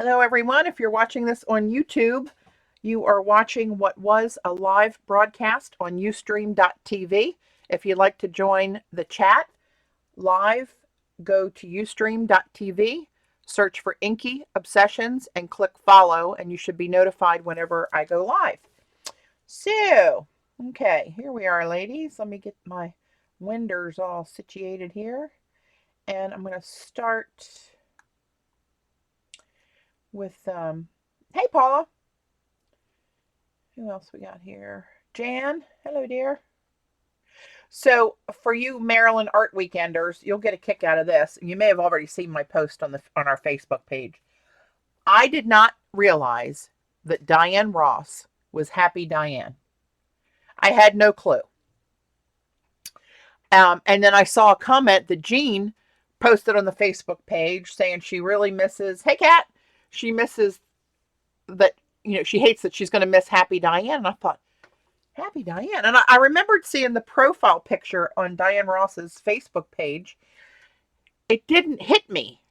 Hello, everyone. If you're watching this on YouTube, you are watching what was a live broadcast on Ustream.tv. If you'd like to join the chat live, go to Ustream.tv, search for Inky Obsessions, and click follow, and you should be notified whenever I go live. So, okay, here we are, ladies. Let me get my winders all situated here, and I'm going to start with, hey, Paula. Who else we got here? Jan, hello, dear. So, for you Maryland Art Weekenders, you'll get a kick out of this. You may have already seen my post on our Facebook page. I did not realize that Diane Ross was Happy Diane. I had no clue. And then I saw a comment that Jean posted on the Facebook page saying she really misses, hey, Kat, she misses that, she hates that she's going to miss Happy Diane. And I thought, Happy Diane. And I remembered seeing the profile picture on Diane Ross's Facebook page. It didn't hit me.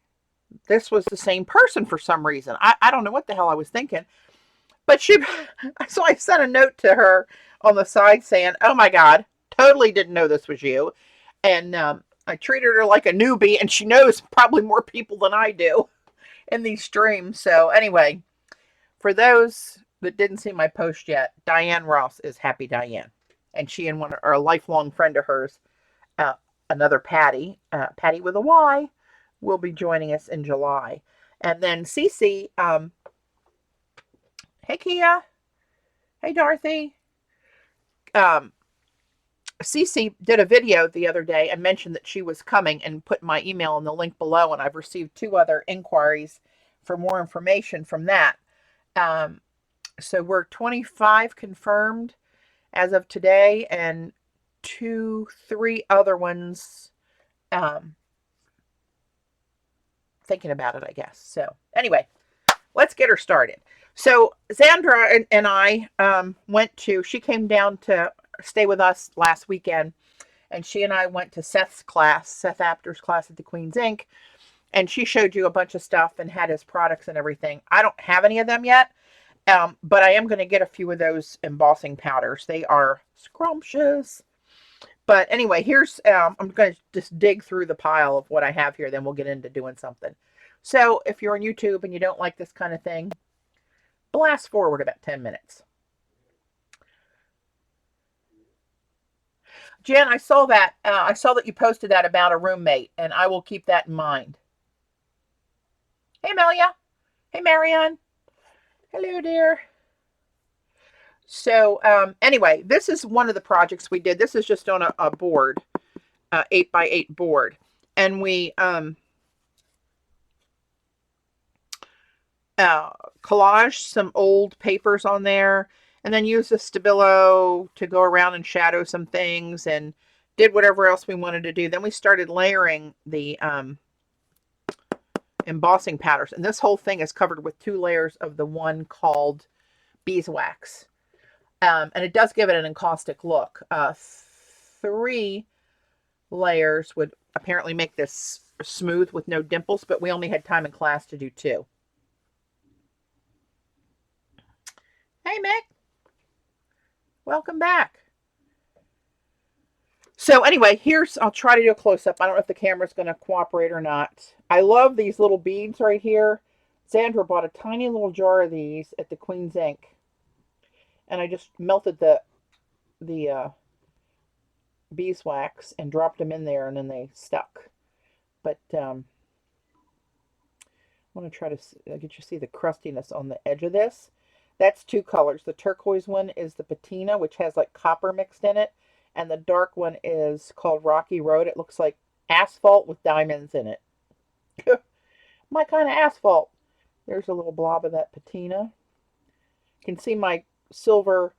This was the same person for some reason. I don't know what the hell I was thinking. But so I sent a note to her on the side saying, oh my God, totally didn't know this was you. And I treated her like a newbie, and she knows probably more people than I do in these streams. So anyway, for those that didn't see my post yet, Diane Ross is Happy Diane. And she and a lifelong friend of hers, another Patti, Patti with a Y, will be joining us in July. And then Cece, hey Kia, hey Dorothy. Cece did a video the other day and mentioned that she was coming and put my email in the link below, and I've received 2 other inquiries for more information from that. So we're 25 confirmed as of today, and 3 other ones thinking about it, I guess. So anyway, let's get her started. So Zandra and I she came down to stay with us last weekend, and she and I went to Seth Apter's class at the Queen's Ink, and she showed you a bunch of stuff and had his products and everything. I don't have any of them yet. But I am going to get a few of those embossing powders. They are scrumptious. But anyway, here's, I'm going to just dig through the pile of what I have here. Then we'll get into doing something. So if you're on YouTube and you don't like this kind of thing, blast forward about 10 minutes. Jen, I saw that you posted that about a roommate, and I will keep that in mind. Hey, Melia. Hey, Marianne. Hello, dear. So anyway, this is one of the projects we did. This is just on a board, 8x8 board. And we collaged some old papers on there, and then used the Stabilo to go around and shadow some things, and did whatever else we wanted to do. Then we started layering the embossing powders. And this whole thing is covered with 2 layers of the one called beeswax. And it does give it an encaustic look. 3 layers would apparently make this smooth with no dimples, but we only had time in class to do 2. Hey, Mick. Welcome back. So anyway, I'll try to do a close-up. I don't know if the camera's going to cooperate or not. I love these little beads right here. Sandra bought a tiny little jar of these at the Queen's Ink. And I just melted the beeswax and dropped them in there, and then they stuck. But I want to try to get you to see the crustiness on the edge of this. That's 2 colors. The turquoise one is the patina, which has like copper mixed in it. And the dark one is called Rocky Road. It looks like asphalt with diamonds in it. My kind of asphalt. There's a little blob of that patina. You can see my silver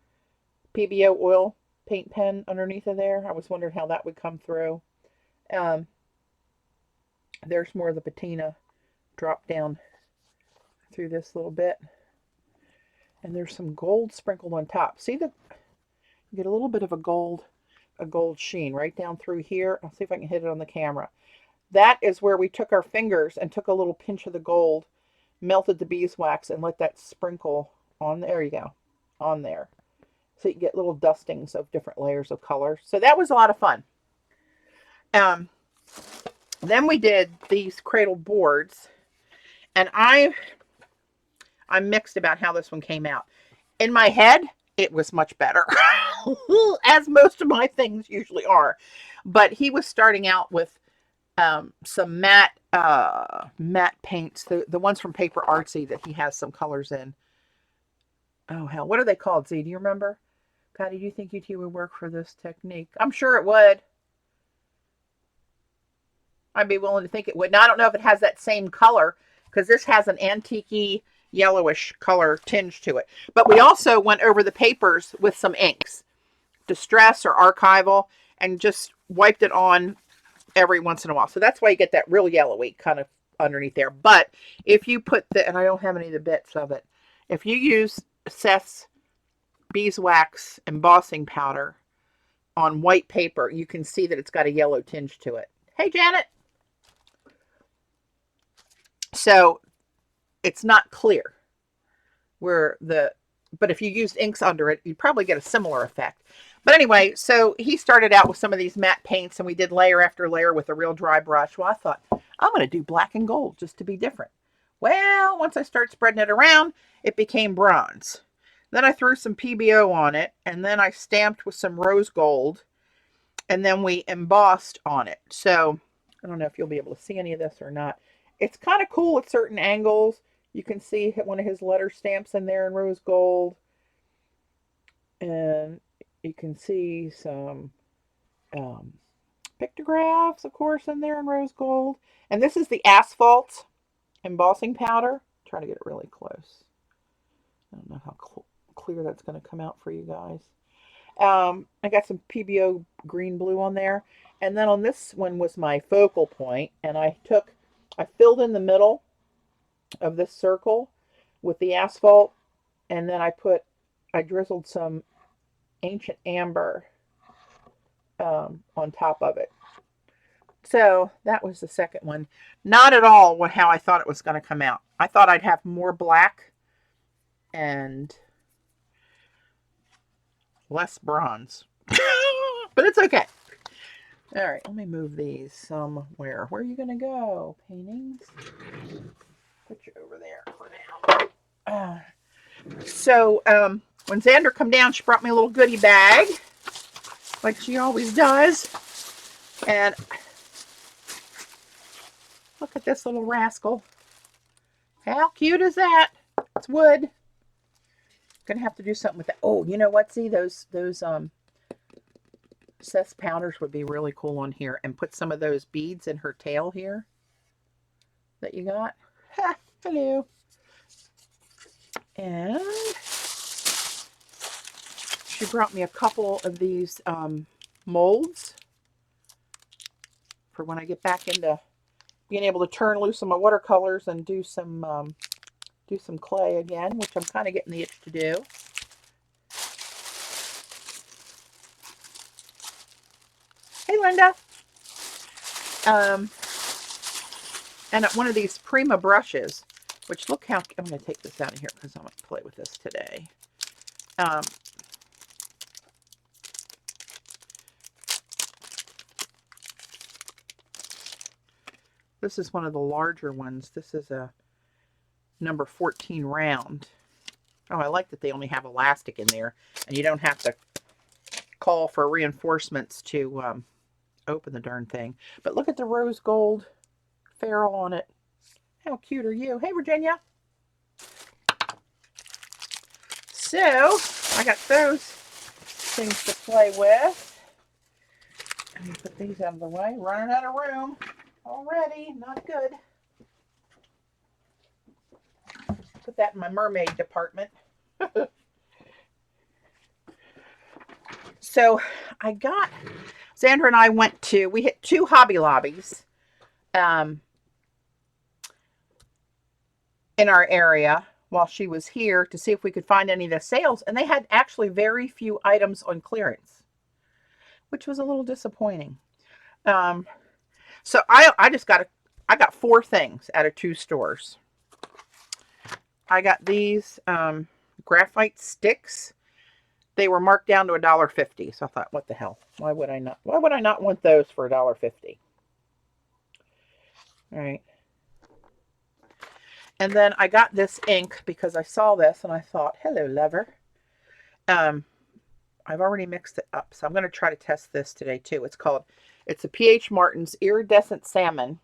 PBO oil paint pen underneath of there. I was wondering how that would come through. There's more of the patina drop down through this little bit. And there's some gold sprinkled on top. See, you get a little bit of a gold sheen right down through here. I'll see if I can hit it on the camera. That is where we took our fingers and took a little pinch of the gold melted the beeswax and let that sprinkle on. There you go. On there. So you get little dustings of different layers of color. So that was a lot of fun. Um, then we did these cradled boards, and I'm mixed about how this one came out. In my head, it was much better, as most of my things usually are. But he was starting out with some matte paints, the ones from Paper Artsy that he has some colors in. Oh hell, what are they called? Z, do you remember? Patty, do you think UT would work for this technique? I'm sure it would. I'd be willing to think it would. Now, I don't know if it has that same color, because this has an antique yellowish color tinge to it. But we also went over the papers with some inks, Distress or Archival, and just wiped it on every once in a while. So that's why you get that real yellowy kind of underneath there. But if you put and I don't have any of the bits of it, if you use Seth's beeswax embossing powder on white paper, you can see that it's got a yellow tinge to it. Hey, Janet. So it's not clear but if you used inks under it, you'd probably get a similar effect. But anyway, so he started out with some of these matte paints, and we did layer after layer with a real dry brush. Well, I thought, I'm going to do black and gold just to be different. Well, once I started spreading it around, it became bronze. Then I threw some PBO on it, and then I stamped with some rose gold, and then we embossed on it. So I don't know if you'll be able to see any of this or not. It's kind of cool at certain angles. You can see one of his letter stamps in there in rose gold. And you can see some pictographs, of course, in there in rose gold. And this is the asphalt embossing powder. I'm trying to get it really close. I don't know how clear that's going to come out for you guys. I got some PBO green blue on there. And then on this one was my focal point. And I filled in the middle of this circle with the asphalt. And then I drizzled some ancient amber on top of it. So that was the second one. Not at all how I thought it was going to come out. I thought I'd have more black and less bronze. But it's okay. All right, let me move these somewhere. Where are you going to go? Paintings? Put you over there for now. So when Xander come down, she brought me a little goodie bag, like she always does. And look at this little rascal. How cute is that? It's wood. Gonna have to do something with that. Oh, you know what? See, those Seth's powders would be really cool on here, and put some of those beads in her tail here that you got. Ha, hello. And she brought me a couple of these molds for when I get back into being able to turn loose on my watercolors and do some clay again, which I'm kind of getting the itch to do. Hey, Linda. And one of these Prima brushes, which look how, I'm going to take this out of here because I'm going to play with this today. This is one of the larger ones. This is a number 14 round. Oh, I like that they only have elastic in there, and you don't have to call for reinforcements to open the darn thing. But look at the rose gold ferrule on it. How cute are you? Hey, Virginia. So I got those things to play with. Let me put these out of the way. Running out of room already. Not good. Put that in my mermaid department. So Xandra and I we hit 2 Hobby Lobbies in our area while she was here to see if we could find any of the sales. And they had actually very few items on clearance, which was a little disappointing. So I got 4 things out of 2 stores. I got these graphite sticks. They were marked down to $1.50. So I thought, what the hell? Why would I not? Why would I not want those for $1.50? All right. And then I got this ink because I saw this and I thought, hello, lover. I've already mixed it up, so I'm going to try to test this today too. It's a P.H. Martin's Iridescent Salmon.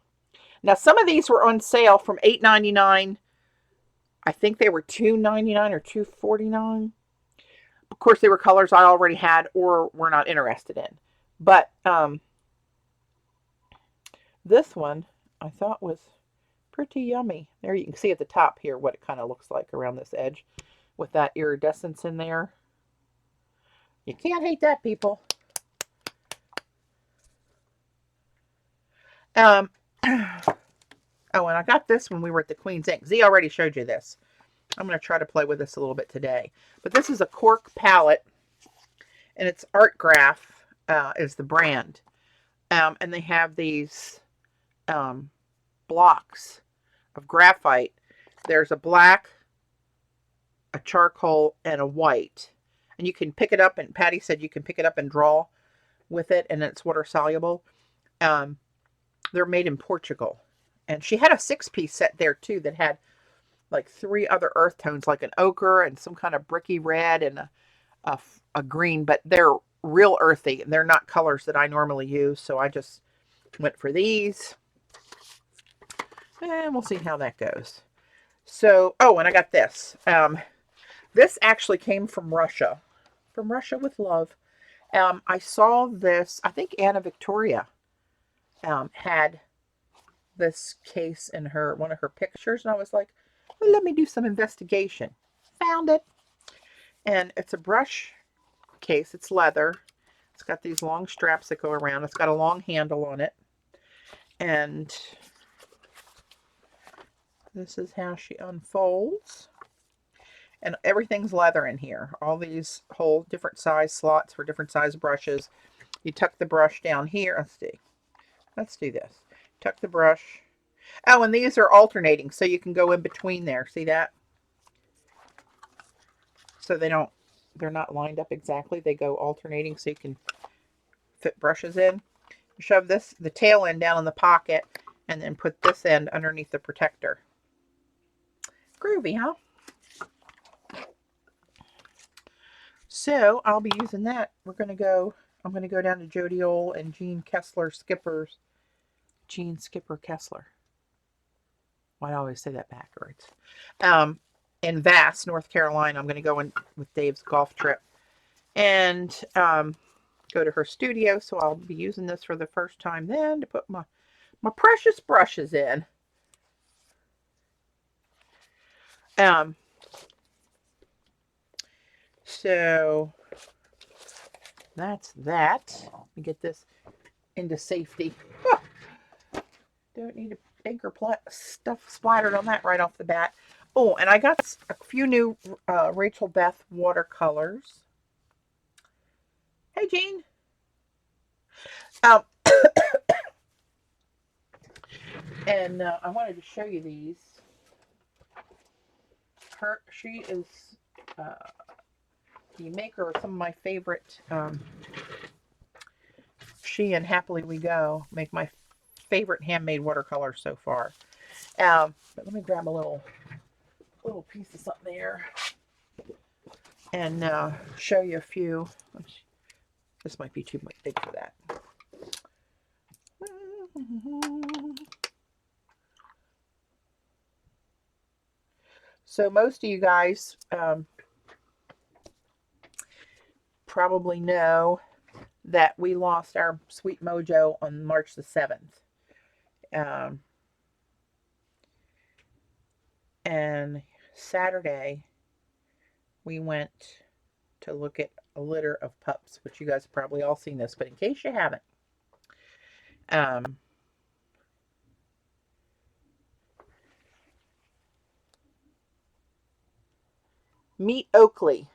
Now, some of these were on sale from $8.99. I think they were $2.99 or $2.49. Of course, they were colors I already had or were not interested in. But this one I thought was pretty yummy. There you can see at the top here what it kind of looks like around this edge with that iridescence in there. You can't hate that, people. Oh, and I got this when we were at the Queen's Ink. Z already showed you this. I'm going to try to play with this a little bit today. But this is a cork palette, and it's Art Graph is the brand. And they have these blocks of graphite. There's a black, a charcoal, and a white. And you can pick it up, and Patty said you can pick it up and draw with it, and it's water soluble. They're made in Portugal. And she had a 6-piece set there too that had like 3 other earth tones, like an ochre and some kind of bricky red and a green, but they're real earthy. They're not colors that I normally use, so I just went for these. And we'll see how that goes. So, oh, and I got this. This actually came from Russia. From Russia with love. I saw this, I think Anna Victoria had this case in one of her pictures, and I was like, well, let me do some investigation. Found it. And it's a brush case. It's leather. It's got these long straps that go around. It's got a long handle on it. And this is how she unfolds. And everything's leather in here. All these whole different size slots for different size brushes. You tuck the brush down here. Let's see. Let's do this. Tuck the brush. Oh, and these are alternating, so you can go in between there. See that? So they're not lined up exactly. They go alternating so you can fit brushes in. You shove the tail end down in the pocket, and then put this end underneath the protector. Groovy, huh? So I'll be using that. I'm going to go down to Jody Ole and Jean Skipper Kessler. Why do I always say that backwards? In Vass, North Carolina. I'm going to go in with Dave's golf trip and go to her studio. So I'll be using this for the first time then to put my precious brushes in. So that's that. Let me get this into safety. Don't need a ink or stuff splattered on that right off the bat. Oh, and I got a few new Rachel Beth watercolors. Hey, Jean. And I wanted to show you these. She is the maker of some of my favorite. She and Happily We Go make my favorite handmade watercolors so far. But let me grab a little piece of something there and show you a few. This might be too big for that. So most of you guys probably know that we lost our sweet mojo on March the 7th. And Saturday, we went to look at a litter of pups, which you guys have probably all seen this, but in case you haven't, meet Oakley.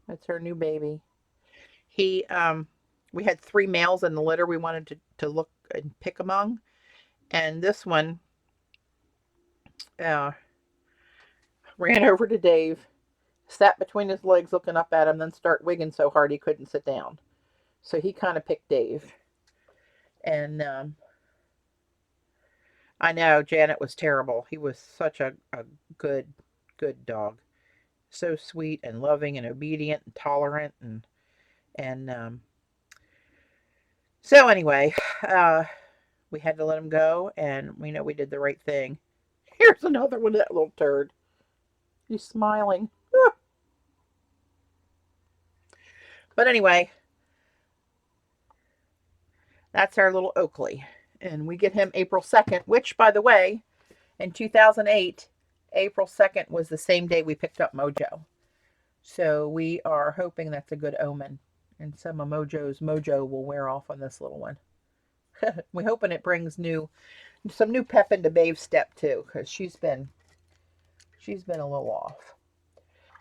That's her new baby. We had 3 males in the litter we wanted to look and pick among. And this one ran over to Dave, sat between his legs looking up at him, then start wigging so hard he couldn't sit down. So he kind of picked Dave. And I know Janet was terrible. He was such a good, good dog. So sweet and loving and obedient and tolerant and so anyway, we had to let him go, and we know we did the right thing. Here's another one of that little turd. He's smiling. But anyway, that's our little Oakley. And we get him April 2nd, which, by the way, in 2008, April 2nd was the same day we picked up Mojo. So we are hoping that's a good omen. And some of Mojo's mojo will wear off on this little one. We're hoping it brings some new pep into Babe's step too, because she's been a little off.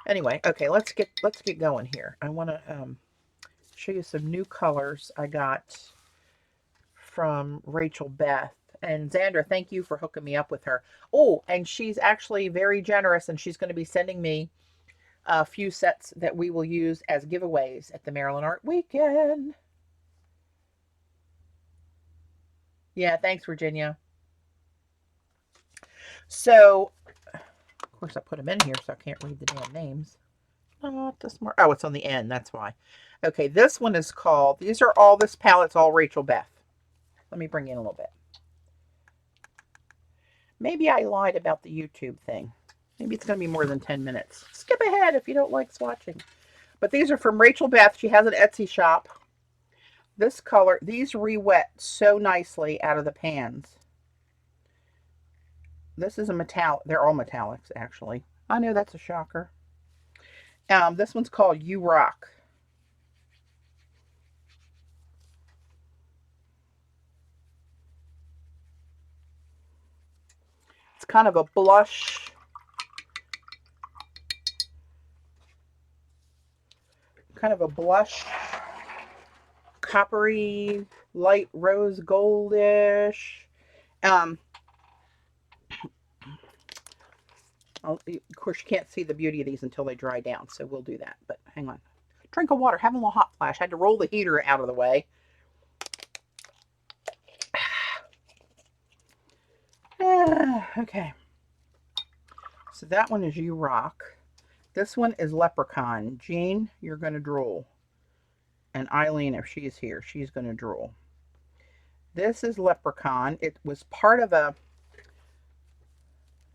Anyway, okay, let's get going here. I want to show you some new colors I got from Rachel Beth. And Xandra, thank you for hooking me up with her. Oh, and she's actually very generous, and she's going to be sending me a few sets that we will use as giveaways at the Maryland Art Weekend. Yeah, thanks, Virginia. So, of course, I put them in here so I can't read the damn names. Not the smart. Oh, it's on the end. That's why. Okay, this one is called, these are all, this palette's all Rachel Beth. Let me bring in a little bit. Maybe I lied about the YouTube thing. Maybe it's going to be more than 10 minutes. Skip ahead if you don't like swatching. But these are from Rachel Beth. She has an Etsy shop. This color, these re-wet so nicely out of the pans. This is a metallic. They're all metallics, actually. I know that's a shocker. This one's called You Rock. It's kind of a blush. Kind of a blush, coppery, light rose goldish. Of course, you can't see the beauty of these until they dry down, so we'll do that. But hang on. Drink of water. Having a little hot flash. I had to roll the heater out of the way. Okay. So that one is You Rock. This one is Leprechaun. Jean, you're going to drool. And Eileen, if she's here, she's going to drool. This is Leprechaun. It was part of a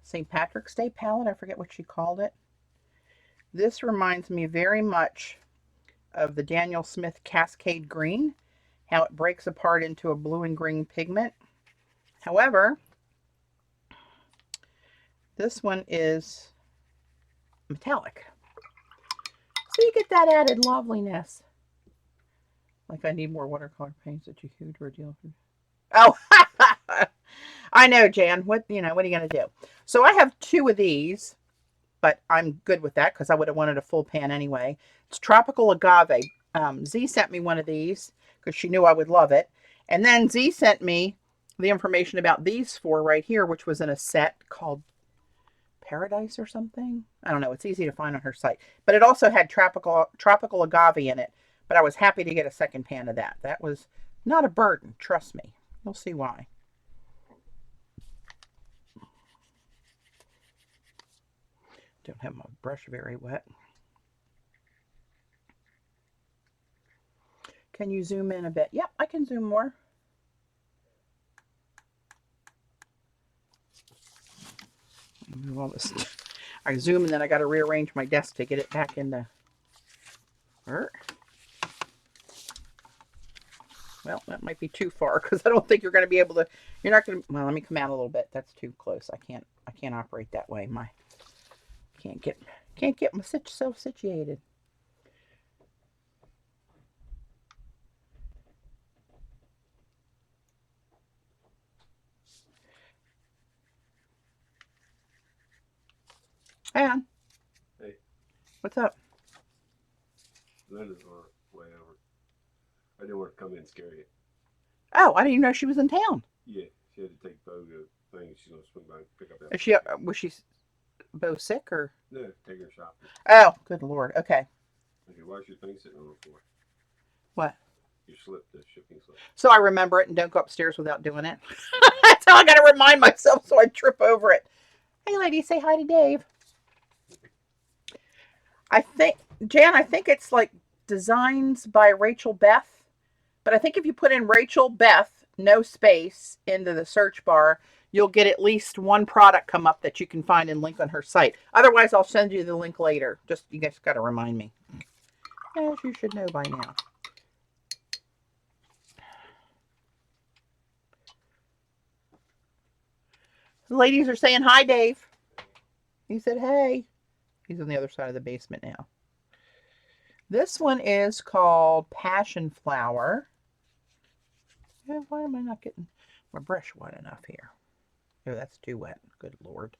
St. Patrick's Day palette. I forget what she called it. This reminds me very much of the Daniel Smith Cascade Green, how it breaks apart into a blue and green pigment. However, this one is metallic. So you get that added loveliness. Like I need more watercolor paints that you could reveal. Oh, I know, Jan. What are you going to do? So I have 2 of these, but I'm good with that because I would have wanted a full pan anyway. It's Tropical Agave. Z sent me one of these because she knew I would love it. And then Z sent me the information about these 4 right here, which was in a set called Paradise or something. I don't know. It's easy to find on her site. But it also had tropical agave in it. But I was happy to get a second pan of that. That was not a burden. Trust me. You'll see why. Don't have my brush very wet. Can you zoom in a bit? Yep, I can zoom more. Move all this. I zoom and then I got to rearrange my desk to get it back into. Well, that might be too far because I don't think you're going to be able to. You're not going to. Well, let me come out a little bit. That's too close. I can't operate that way. Can't get myself situated. Hey, on. Hey. What's up? Linda's on way over. I didn't want to come in and scare you. Oh, I didn't even know she was in town. Yeah, she had to take photos. thing. She's gonna swing by and pick up that. Is she, was she both sick or? No, take her shopping. Oh, good Lord. Okay. Okay, why's your thing sitting on the floor? What? Your slip, the shipping slip. So I remember it and don't go upstairs without doing it. That's how I got to remind myself so I trip over it. Hey, lady, say hi to Dave. I think, Jan, I think it's like designs by Rachel Beth. But I think if you put in Rachel Beth, no space, into the search bar, you'll get at least one product come up that you can find and link on her site. Otherwise, I'll send you the link later. Just, you guys got to remind me. As you should know by now. The ladies are saying hi, Dave. He said, hey. He's on the other side of the basement now. This one is called Passion Flower. Why am I not getting my brush wet enough here? Oh, that's too wet. Good Lord.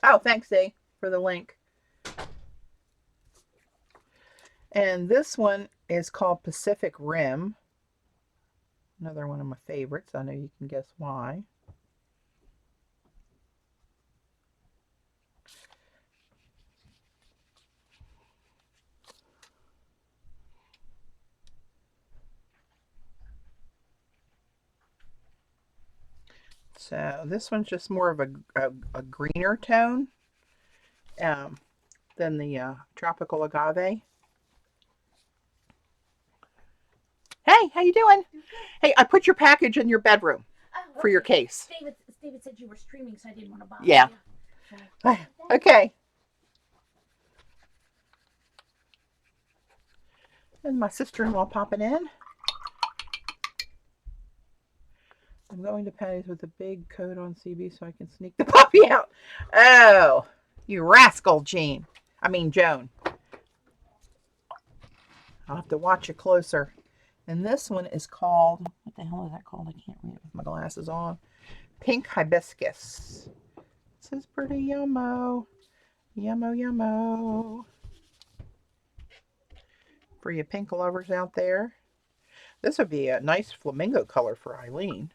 Oh, thanks, Dave, for the link. And this one is called Pacific Rim. Another one of my favorites. I know you can guess why. So this one's just more of a greener tone than the tropical agave. Hey, how you doing? Hey, I put your package in your bedroom for your case. David said you were streaming, so I didn't want to bother Yeah. you. Okay. And my sister-in-law popping in. I'm going to Patty's with a big coat on CB so I can sneak the puppy out. Oh, you rascal, Joan. I'll have to watch it closer. And this one is called, what the hell is that called? I can't read it with my glasses on. Pink Hibiscus. This is pretty yummo. Yummo, yummo. For you pink lovers out there. This would be a nice flamingo color for Eileen.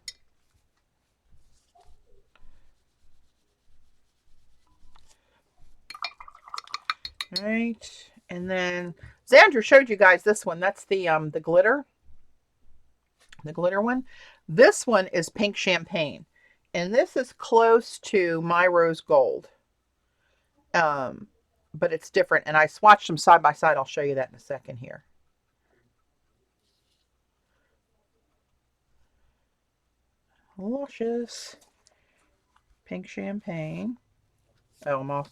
All right, and then Xandra showed you guys this one. That's the glitter one. This one is pink champagne, and this is close to my rose gold, but it's different. And I swatched them side by side. I'll show you that in a second here. Luscious pink champagne. Oh, I'm off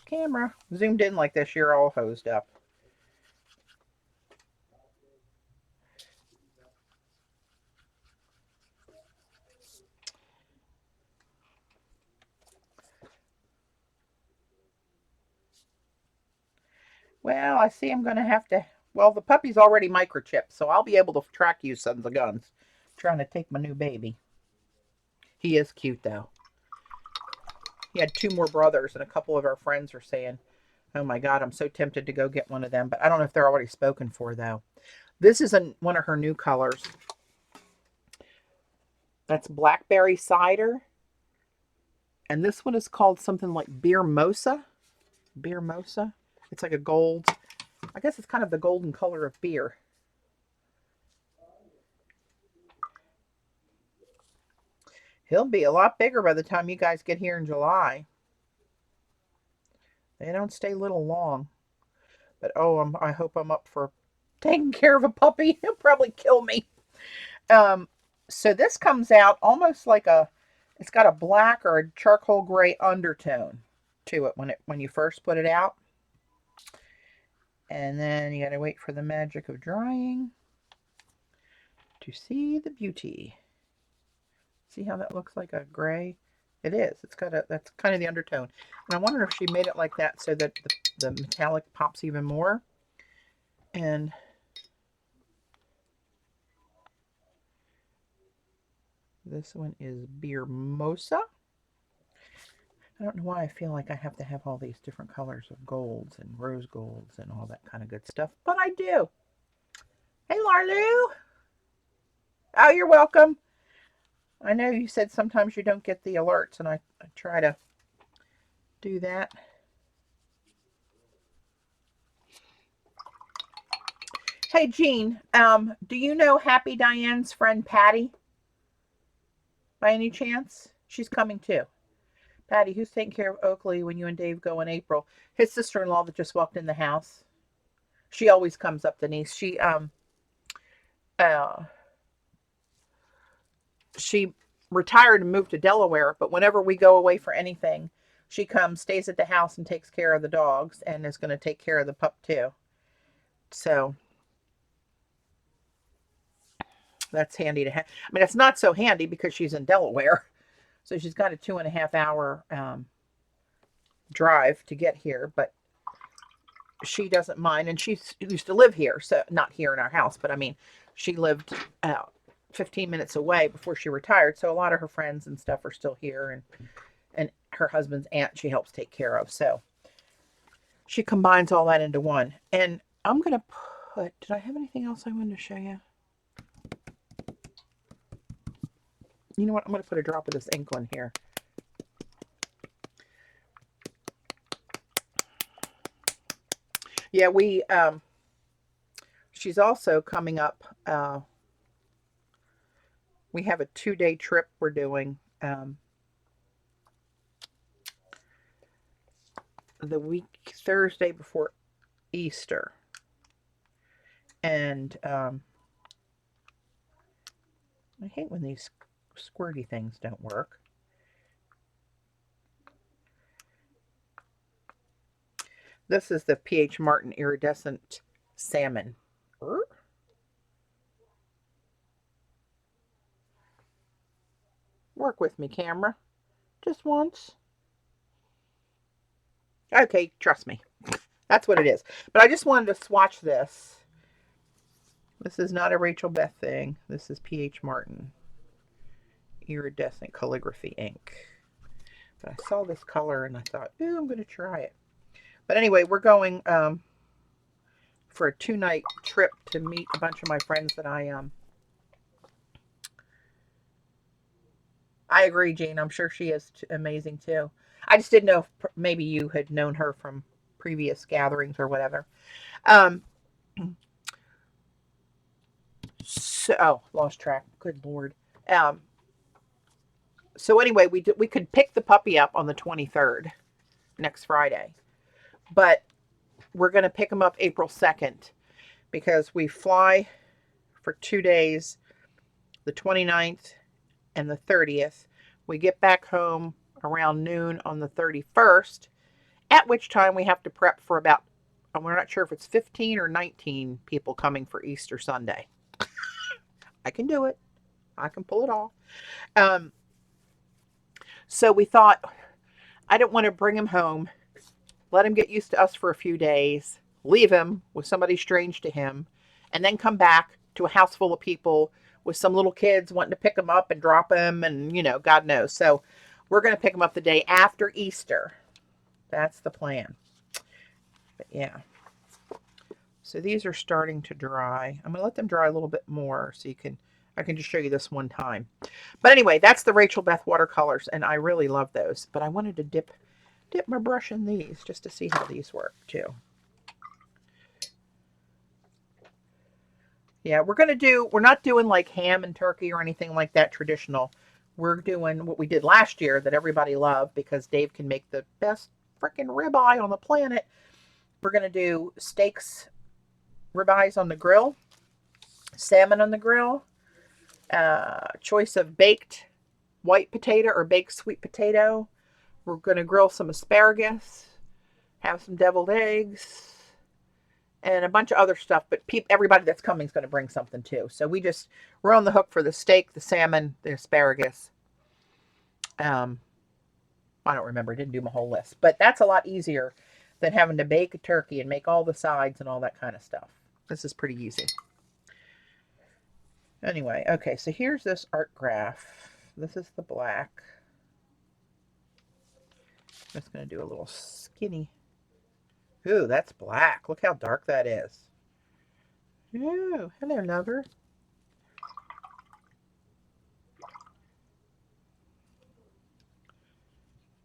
camera. Zoomed in like this, you're all hosed up. Well, I see I'm going to have to... Well, the puppy's already microchipped, so I'll be able to track you, sons of guns. Trying to take my new baby. He is cute, though. He had 2 more brothers, and a couple of our friends are saying, oh my God, I'm so tempted to go get one of them. But I don't know if they're already spoken for, though. This is one of her new colors. That's Blackberry Cider. And this one is called something like Beer Mosa. Beer Mosa. It's like a gold. I guess it's kind of the golden color of beer. He'll be a lot bigger by the time you guys get here in July. They don't stay little long. But oh, I hope I'm up for taking care of a puppy. He'll probably kill me. So this comes out almost like it's got a black or a charcoal gray undertone to it when you first put it out. And then you got to wait for the magic of drying to see the beauty. See how that looks like a gray? It is. That's kind of the undertone. And I wonder if she made it like that so that the metallic pops even more. And this one is Beer Mosa. I don't know why I feel like I have to have all these different colors of golds and rose golds and all that kind of good stuff, but I do. Hey, Larlou. Oh, you're welcome. I know you said sometimes you don't get the alerts, and I try to do that. Hey, Jean, do you know Happy Diane's friend Patty? By any chance? She's coming too. Patty, who's taking care of Oakley when you and Dave go in April? His sister-in-law that just walked in the house. She always comes up, Denise. She retired and moved to Delaware, but whenever we go away for anything, she comes, stays at the house, and takes care of the dogs, and is going to take care of the pup too. So that's handy to have. I mean, it's not so handy because she's in Delaware, so she's got a 2.5 hour drive to get here, but she doesn't mind, and she used to live here, so not here in our house, but I mean, she lived 15 minutes away before she retired, so a lot of her friends and stuff are still here, and her husband's aunt she helps take care of, so she combines all that into one. And I'm gonna put, did I have anything else I wanted to show you? You know what, I'm gonna put a drop of this ink on here. Yeah, she's also coming up. We have a 2-day trip we're doing the week Thursday before Easter, and I hate when these squirty things don't work. This is the P.H. Martin Iridescent Salmon. Work with me, camera. Just once. Okay, trust me. That's what it is. But I just wanted to swatch this. This is not a Rachel Beth thing. This is P.H. Martin Iridescent Calligraphy ink. But I saw this color and I thought, ooh, I'm going to try it. But anyway, we're going for a 2-night trip to meet a bunch of my friends that I agree, Jean. I'm sure she is amazing too. I just didn't know if maybe you had known her from previous gatherings or whatever. So, lost track. Good Lord. So anyway, we could pick the puppy up on the 23rd, next Friday. But we're going to pick him up April 2nd because we fly for 2 days, the 29th and the 30th. We get back home around noon on the 31st, at which time we have to prep for about, we're not sure if it's 15 or 19 people coming for Easter Sunday. I can do it. I can pull it off. So we thought, I don't want to bring him home, let him get used to us for a few days, leave him with somebody strange to him, and then come back to a house full of people with some little kids wanting to pick him up and drop him, and, you know, God knows. So we're going to pick him up the day after Easter. That's the plan. But yeah. So these are starting to dry. I'm going to let them dry a little bit more so I can just show you this one time. But anyway, that's the Rachel Beth watercolors, and I really love those. But I wanted to dip my brush in these just to see how these work too. Yeah, we're not doing like ham and turkey or anything like that traditional. We're doing what we did last year that everybody loved because Dave can make the best freaking ribeye on the planet. We're going to do steaks, ribeyes on the grill, salmon on the grill, choice of baked white potato or baked sweet potato. We're going to grill some asparagus, have some deviled eggs, and a bunch of other stuff. But everybody that's coming is going to bring something too. So we're on the hook for the steak, the salmon, the asparagus. I don't remember. I didn't do my whole list. But that's a lot easier than having to bake a turkey and make all the sides and all that kind of stuff. This is pretty easy. Anyway, okay, so here's this art graph. This is the black. Just going to do a little skinny. Ooh, that's black. Look how dark that is. Ooh, hello, lover.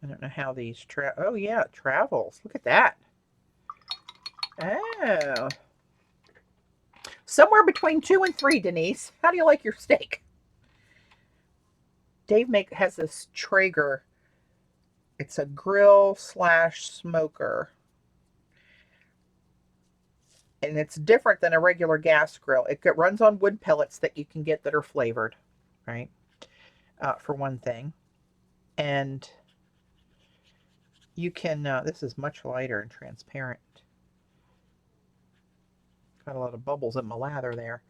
I don't know how these oh yeah, it travels. Look at that. Oh. Somewhere between 2 and 3, Denise. How do you like your steak? Dave has this Traeger. It's a grill / smoker. And it's different than a regular gas grill. It runs on wood pellets that you can get that are flavored, right? For one thing. And you can, this is much lighter and transparent. Got a lot of bubbles in my lather there.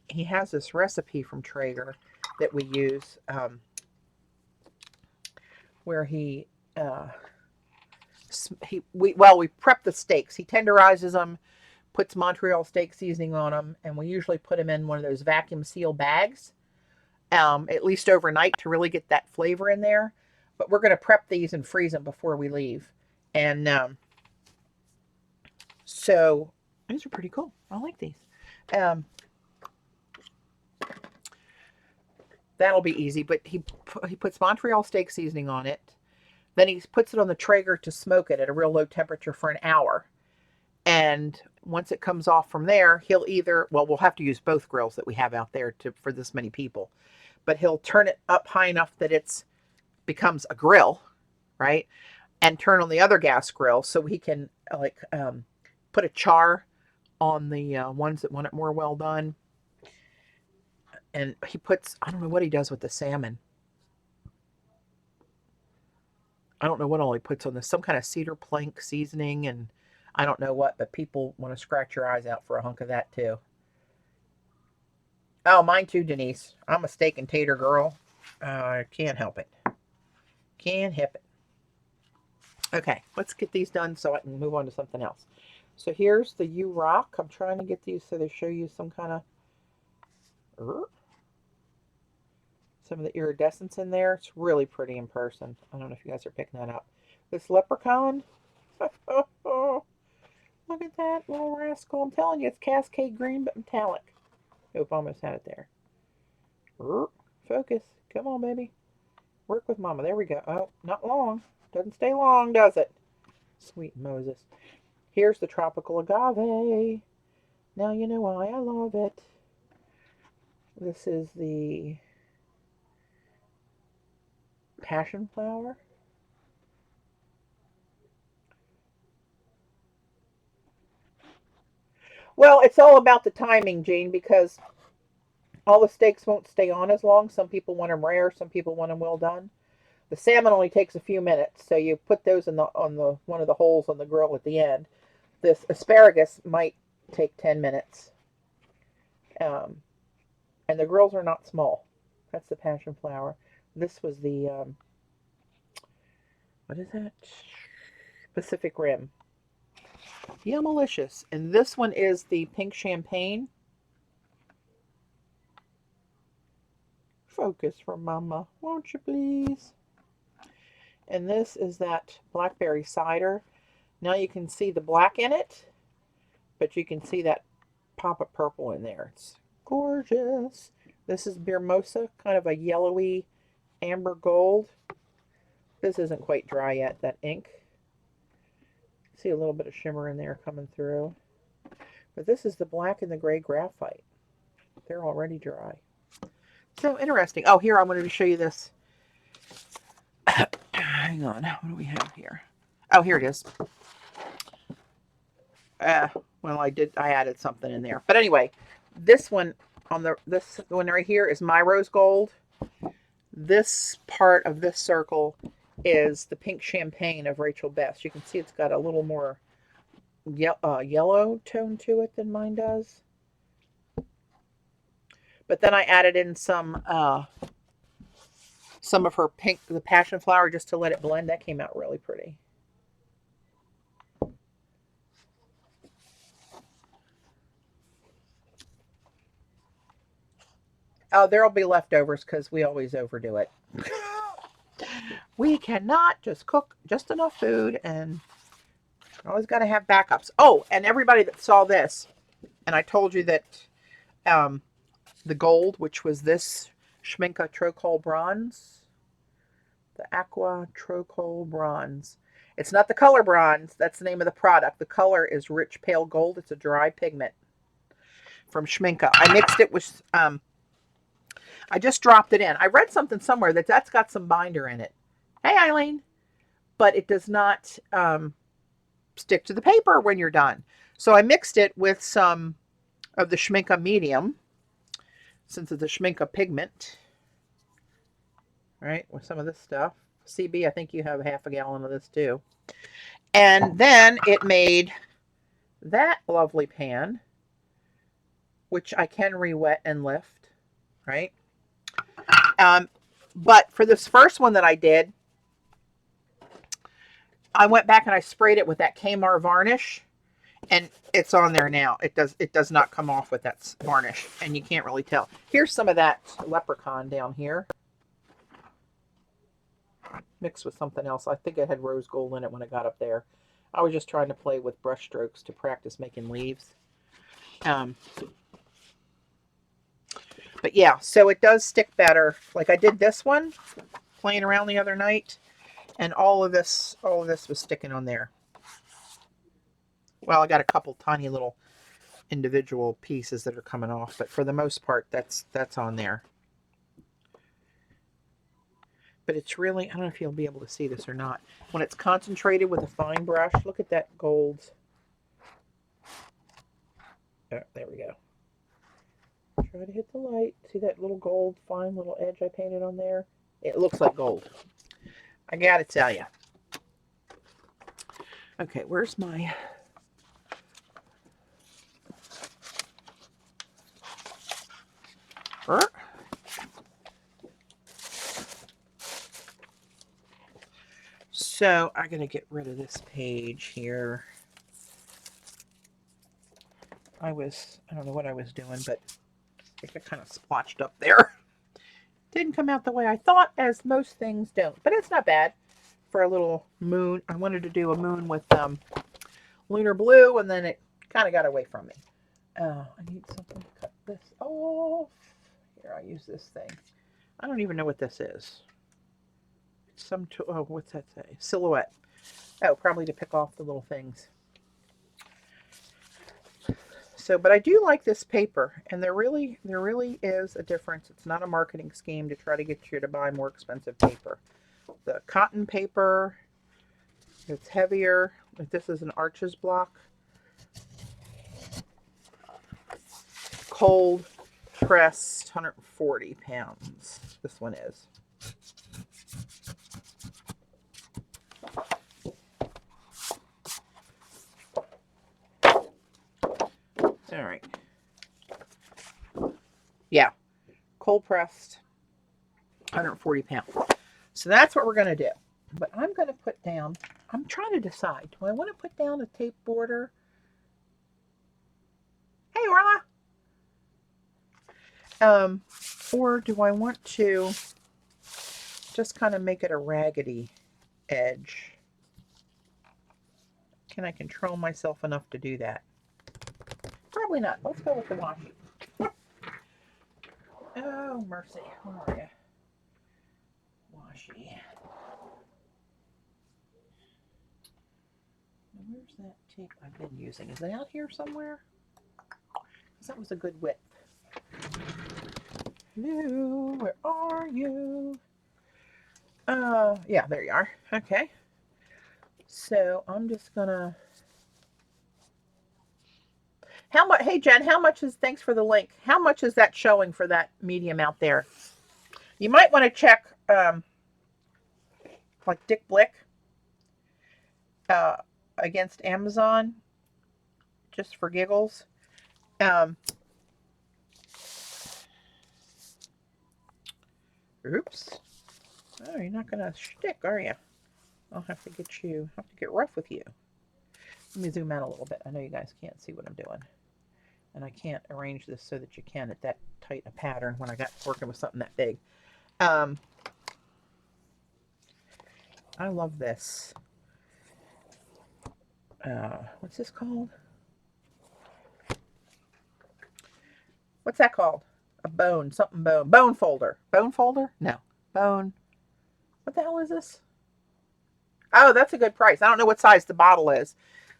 He has this recipe from Traeger that we use where we prep the steaks. He tenderizes them, puts Montreal steak seasoning on them, and we usually put them in one of those vacuum seal bags, at least overnight to really get that flavor in there. But we're going to prep these and freeze them before we leave. And so these are pretty cool. I like these. That'll be easy, but he puts Montreal steak seasoning on it. Then he puts it on the Traeger to smoke it at a real low temperature for an hour. And once it comes off from there, he'll either, well, we'll have to use both grills that we have out there for this many people. But he'll turn it up high enough that it becomes a grill, right? And turn on the other gas grill so he can put a char on the ones that want it more well done. And he puts, I don't know what he does with the salmon. I don't know what all he puts on this. Some kind of cedar plank seasoning and I don't know what, but people want to scratch your eyes out for a hunk of that too. Oh, mine too, Denise. I'm a steak and tater girl. I can't help it. Can't help it. Okay, let's get these done so I can move on to something else. So here's the U-Rock. I'm trying to get these so they show you some kind of some of the iridescence in there. It's really pretty in person. I don't know if you guys are picking that up. This leprechaun. Look at that little rascal. I'm telling you, it's Cascade Green, but metallic. Oop, almost had it there. Focus. Come on, baby. Work with Mama. There we go. Oh, not long. Doesn't stay long, does it? Sweet Moses. Here's the tropical agave. Now you know why I love it. This is the passion flower. Well, it's all about the timing, Jean, because all the steaks won't stay on as long. Some people want them rare, some people want them well done. The salmon only takes a few minutes, so you put those in on one of the holes on the grill at the end. This asparagus might take 10 minutes. And the grills are not small. That's the passion flower. This was the what is that? Pacific Rim. Yummalicious. And this one is the pink champagne. Focus for Mama, won't you please? And this is that blackberry cider. Now you can see the black in it, but you can see that pop of purple in there. It's gorgeous. This is Birmosa, kind of a yellowy amber gold. This isn't quite dry yet, that ink. See a little bit of shimmer in there coming through. But this is the black and the gray graphite. They're already dry. So interesting. Oh, here I wanted to show you this. Hang on. What do we have here? Oh, here it is. Well, I added something in there. But anyway, this one this one right here is my rose gold. This part of this circle is the pink champagne of Rachel Best. You can see it's got a little more yellow tone to it than mine does. But then I added in some of her pink, the passion flower, just to let it blend. That came out really pretty. Oh, there'll be leftovers because we always overdo it. We cannot just cook just enough food, and always got to have backups. Oh, and everybody that saw this, and I told you that the gold, which was this Schminke Trocoal Bronze, the Aqua Trocoal Bronze. It's not the color bronze. That's the name of the product. The color is rich pale gold. It's a dry pigment from Schminke. I mixed it with, I just dropped it in. I read something somewhere that's got some binder in it. Hey, Eileen. But it does not stick to the paper when you're done. So I mixed it with some of the Schminke medium, since it's a Schminke pigment, right, with some of this stuff. CB, I think you have half a gallon of this too. And then it made that lovely pan, which I can re-wet and lift, right? But for this first one that I did, I went back and I sprayed it with that Kmart varnish, and it's on there now. It does not come off with that varnish, and you can't really tell. Here's some of that leprechaun down here, mixed with something else. I think it had rose gold in it when I got up there. I was just trying to play with brush strokes to practice making leaves. But yeah, so it does stick better. Like I did this one, playing around the other night, and all of this was sticking on there. Well, I got a couple tiny little individual pieces that are coming off, but for the most part, that's on there. But it's really, I don't know if you'll be able to see this or not. When it's concentrated with a fine brush, look at that gold. Oh, there we go. Try to hit the light. See that little gold, fine little edge I painted on there? It looks like gold. I gotta tell you. Okay, where's my... So I'm going to get rid of this page here. I don't know what I was doing, but it got kind of splotched up there. Didn't come out the way I thought, as most things don't. But it's not bad for a little moon. I wanted to do a moon with lunar blue, and then it kind of got away from me. I need something to cut this off. Here, I'll use this thing. I don't even know what this is. Oh, what's that say? Silhouette. Oh, probably to pick off the little things. So, but I do like this paper, and there really is a difference. It's not a marketing scheme to try to get you to buy more expensive paper. The cotton paper, it's heavier. This is an Arches block. Cold pressed, 140 pounds. This one is. All right. Yeah. Cold pressed, 140 pounds. So that's what we're going to do. But I'm going to put down, I'm trying to decide, do I want to put down a tape border? Hey, Orla. Or do I want to just kind of make it a raggedy edge? Can I control myself enough to do that? Probably not. Let's go with the washi. Oh, mercy. Where are you? Washi. Where's that tape I've been using? Is it out here somewhere? Because that was a good width. Hello, where are you? Yeah, there you are. Okay. So I'm just gonna... How much? Hey, Jen, how much is, thanks for the link. How much is that showing for that medium out there? You might want to check, like Dick Blick, against Amazon, just for giggles. Oops. Oh, you're not going to shtick, are you? I'll have to get rough with you. Let me zoom out a little bit. I know you guys can't see what I'm doing. And I can't arrange this so that you can at that tight a pattern when I got working with something that big. I love this. What's this called? What's that called? A bone, something bone. Bone folder. Bone folder? No. Bone. What the hell is this? Oh, that's a good price. I don't know what size the bottle is.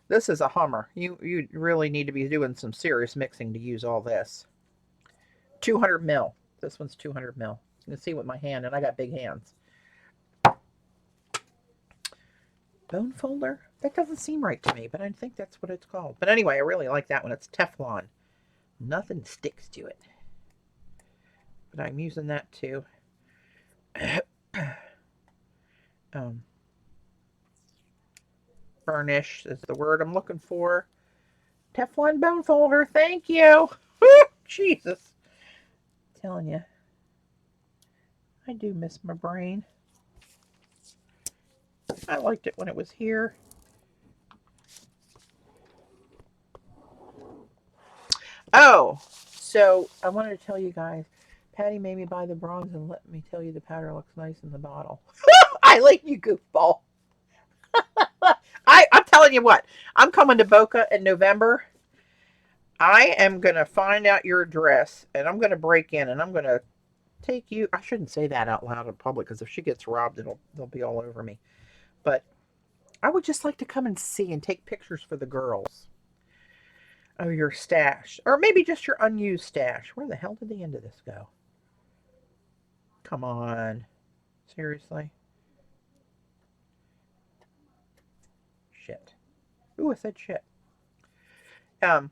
This is a Hummer. You really need to be doing some serious mixing to use all this. 200 mil. This one's 200 mil. You can see with my hand, and I got big hands. Bone folder? That doesn't seem right to me, but I think that's what it's called. But anyway, I really like that one. It's Teflon. Nothing sticks to it. But I'm using that too. Burnish is the word I'm looking for. Teflon bone folder. Thank you. Jesus. I'm telling you. I do miss my brain. I liked it when it was here. Oh, so I wanted to tell you guys, Patty made me buy the bronze and let me tell you the powder looks nice in the bottle. I like you, goofball. I'm telling you what, I'm coming to Boca in November. I am going to find out your address and I'm going to break in and I'm going to take you. I shouldn't say that out loud in public because if she gets robbed, they'll be all over me. But I would just like to come and see and take pictures for the girls of your stash. Or maybe just your unused stash. Where the hell did the end of this go? Come on. Seriously? Shit. Ooh, I said shit. Now,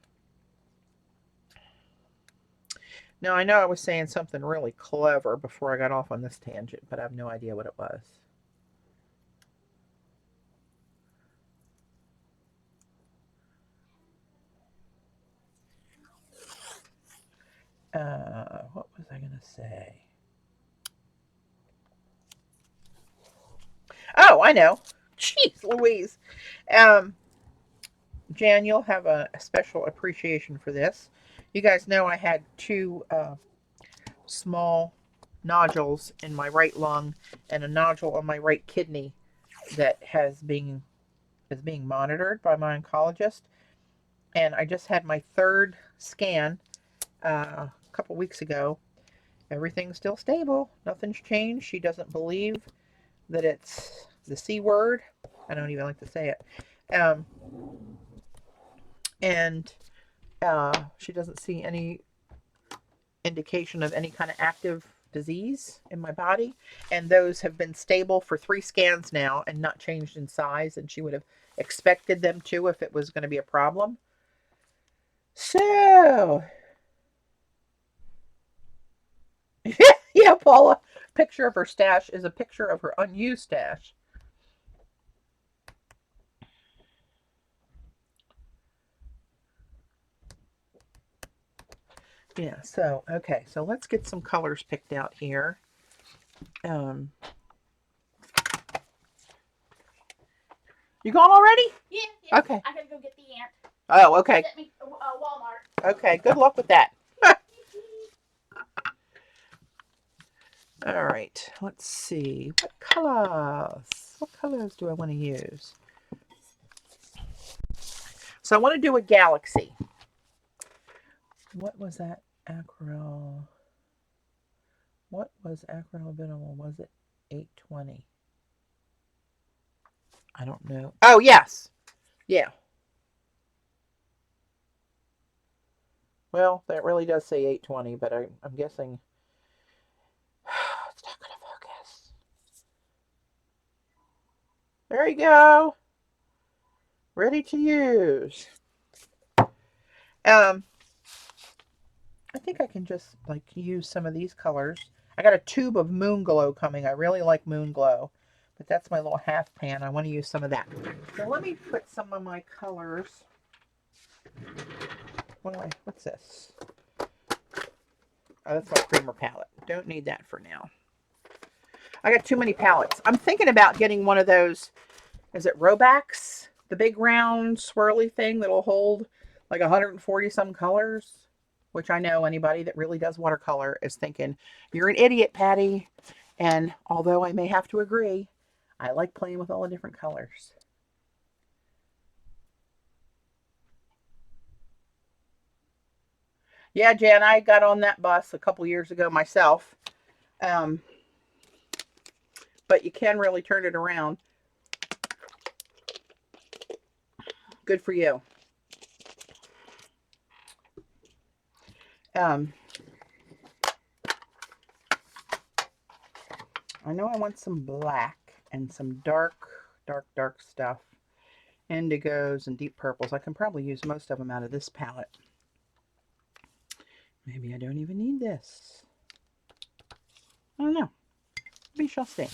I know I was saying something really clever before I got off on this tangent, but I have no idea what it was. What was I going to say? Oh, I know. Jeez Louise. Jan, you'll have a special appreciation for this. You guys know I had two small nodules in my right lung and a nodule on my right kidney that is being monitored by my oncologist. And I just had my third scan a couple weeks ago. Everything's still stable. Nothing's changed. She doesn't believe that it's the C word. I don't even like to say it. And she doesn't see any indication of any kind of active disease in my body. And those have been stable for 3 scans now and not changed in size. And she would have expected them to if it was going to be a problem. So, yeah, Paula, picture of her stash is a picture of her unused stash. Yeah, so, okay, so let's get some colors picked out here. You gone already? Yeah. Okay. I gotta go get the ant. Oh, okay. Sent me Walmart. Okay, good luck with that. All right, let's see. What colors do I want to use? So I want to do a galaxy. What was that acryl? What was acryl vinyl? Was it 820? I don't know. Oh, yes. Yeah. Well, that really does say 820, but I'm guessing it's not going to focus. There you go. Ready to use. I think I can just like use some of these colors. I got a tube of Moon Glow coming. I really like Moon Glow, but that's my little half pan. I want to use some of that. So let me put some of my colors. What's this? Oh, that's my creamer palette. Don't need that for now. I got too many palettes. I'm thinking about getting one of those. Is it Robax? The big round swirly thing that'll hold like 140 some colors. Which I know anybody that really does watercolor is thinking, you're an idiot, Patty. And although I may have to agree, I like playing with all the different colors. Yeah, Jan, I got on that bus a couple years ago myself. But you can really turn it around. Good for you. I know I want some black and some dark stuff. Indigos and deep purples. I can probably use most of them out of this palette. Maybe I don't even need this. I don't know. We shall see.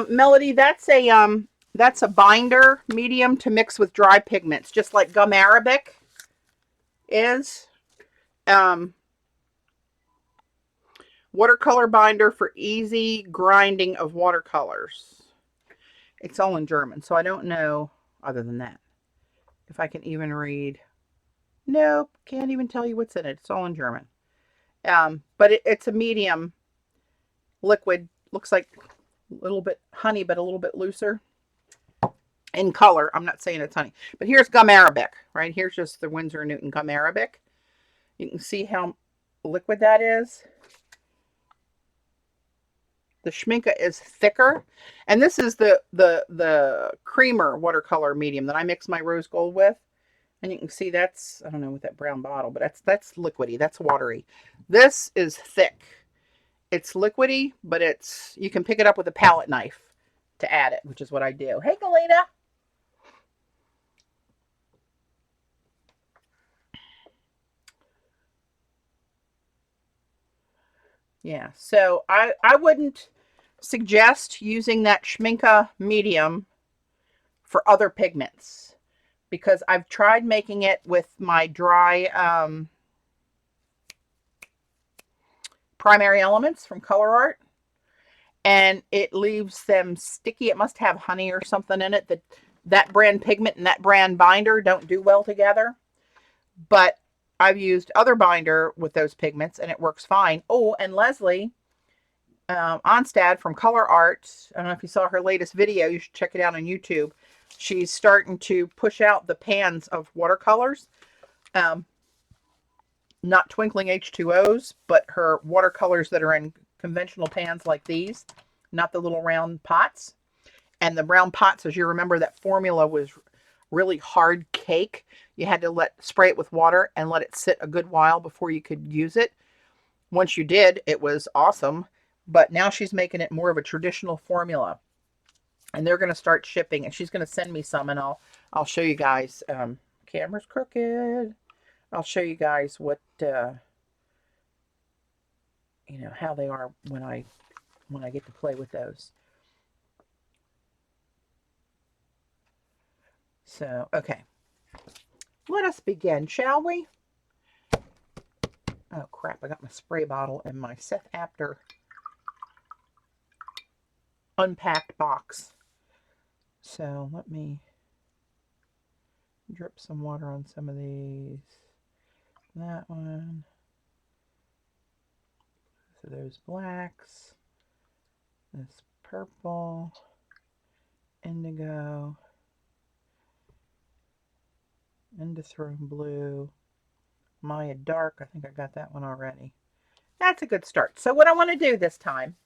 Melody, that's a binder medium to mix with dry pigments, just like gum arabic is. Watercolor binder for easy grinding of watercolors. It's all in German, so I don't know other than that if I can even read. Nope, can't even tell you what's in it. It's all in German. But it's a medium liquid. Looks like a little bit honey, but a little bit looser in color. I'm not saying it's honey, but here's gum arabic, right? Here's just the Winsor & Newton gum arabic. You can see how liquid that is. The Schminke is thicker, and this is the creamer watercolor medium that I mix my rose gold with. And you can see that's, I don't know, with that brown bottle, but that's liquidy, that's watery. This is thick. It's liquidy, but you can pick it up with a palette knife to add it, which is what I do. Hey, Galena. Yeah, so I wouldn't suggest using that Schminke medium for other pigments, because I've tried making it with my dry primary elements from Color Art, and it leaves them sticky. It must have honey or something in it. That brand pigment and that brand binder don't do well together. But I've used other binder with those pigments and it works fine. Oh, and Leslie Onstad from Color Art, I don't know if you saw her latest video, you should check it out on YouTube. She's starting to push out the pans of watercolors. Not twinkling H2Os, but her watercolors that are in conventional pans like these, not the little round pots. And the round pots, as you remember, that formula was really hard cake. You had to spray it with water and let it sit a good while before you could use it. Once you did, it was awesome. But now she's making it more of a traditional formula. And they're going to start shipping, and she's going to send me some, and I'll show you guys. Camera's crooked. I'll show you guys what how they are when I get to play with those. So, okay. Let us begin, shall we? Oh, crap. I got my spray bottle in my Seth Apter unpacked box. So, let me drip some water on some of these. That one. So, those blacks. This purple. Indigo. Indithrone blue, Maya dark. I think I got that one already. That's a good start. So what I want to do this time,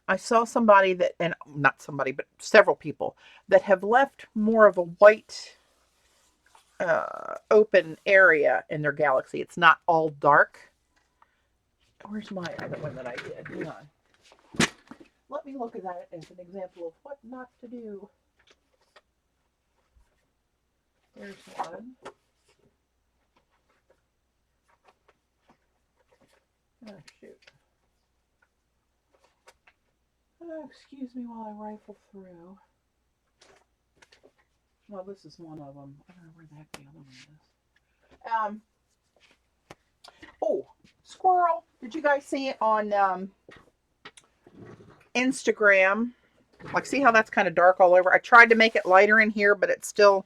I saw somebody that, and not somebody, but several people that have left more of a white open area in their galaxy. It's not all dark. Where's my other one that I did? Hang on. Let me look at that as an example of what not to do. There's one. Oh, shoot. Oh, excuse me while I rifle through. Well, this is one of them. I don't know where the heck the other one is. Oh, squirrel. Did you guys see it on Instagram? Like, see how that's kind of dark all over? I tried to make it lighter in here, but it's still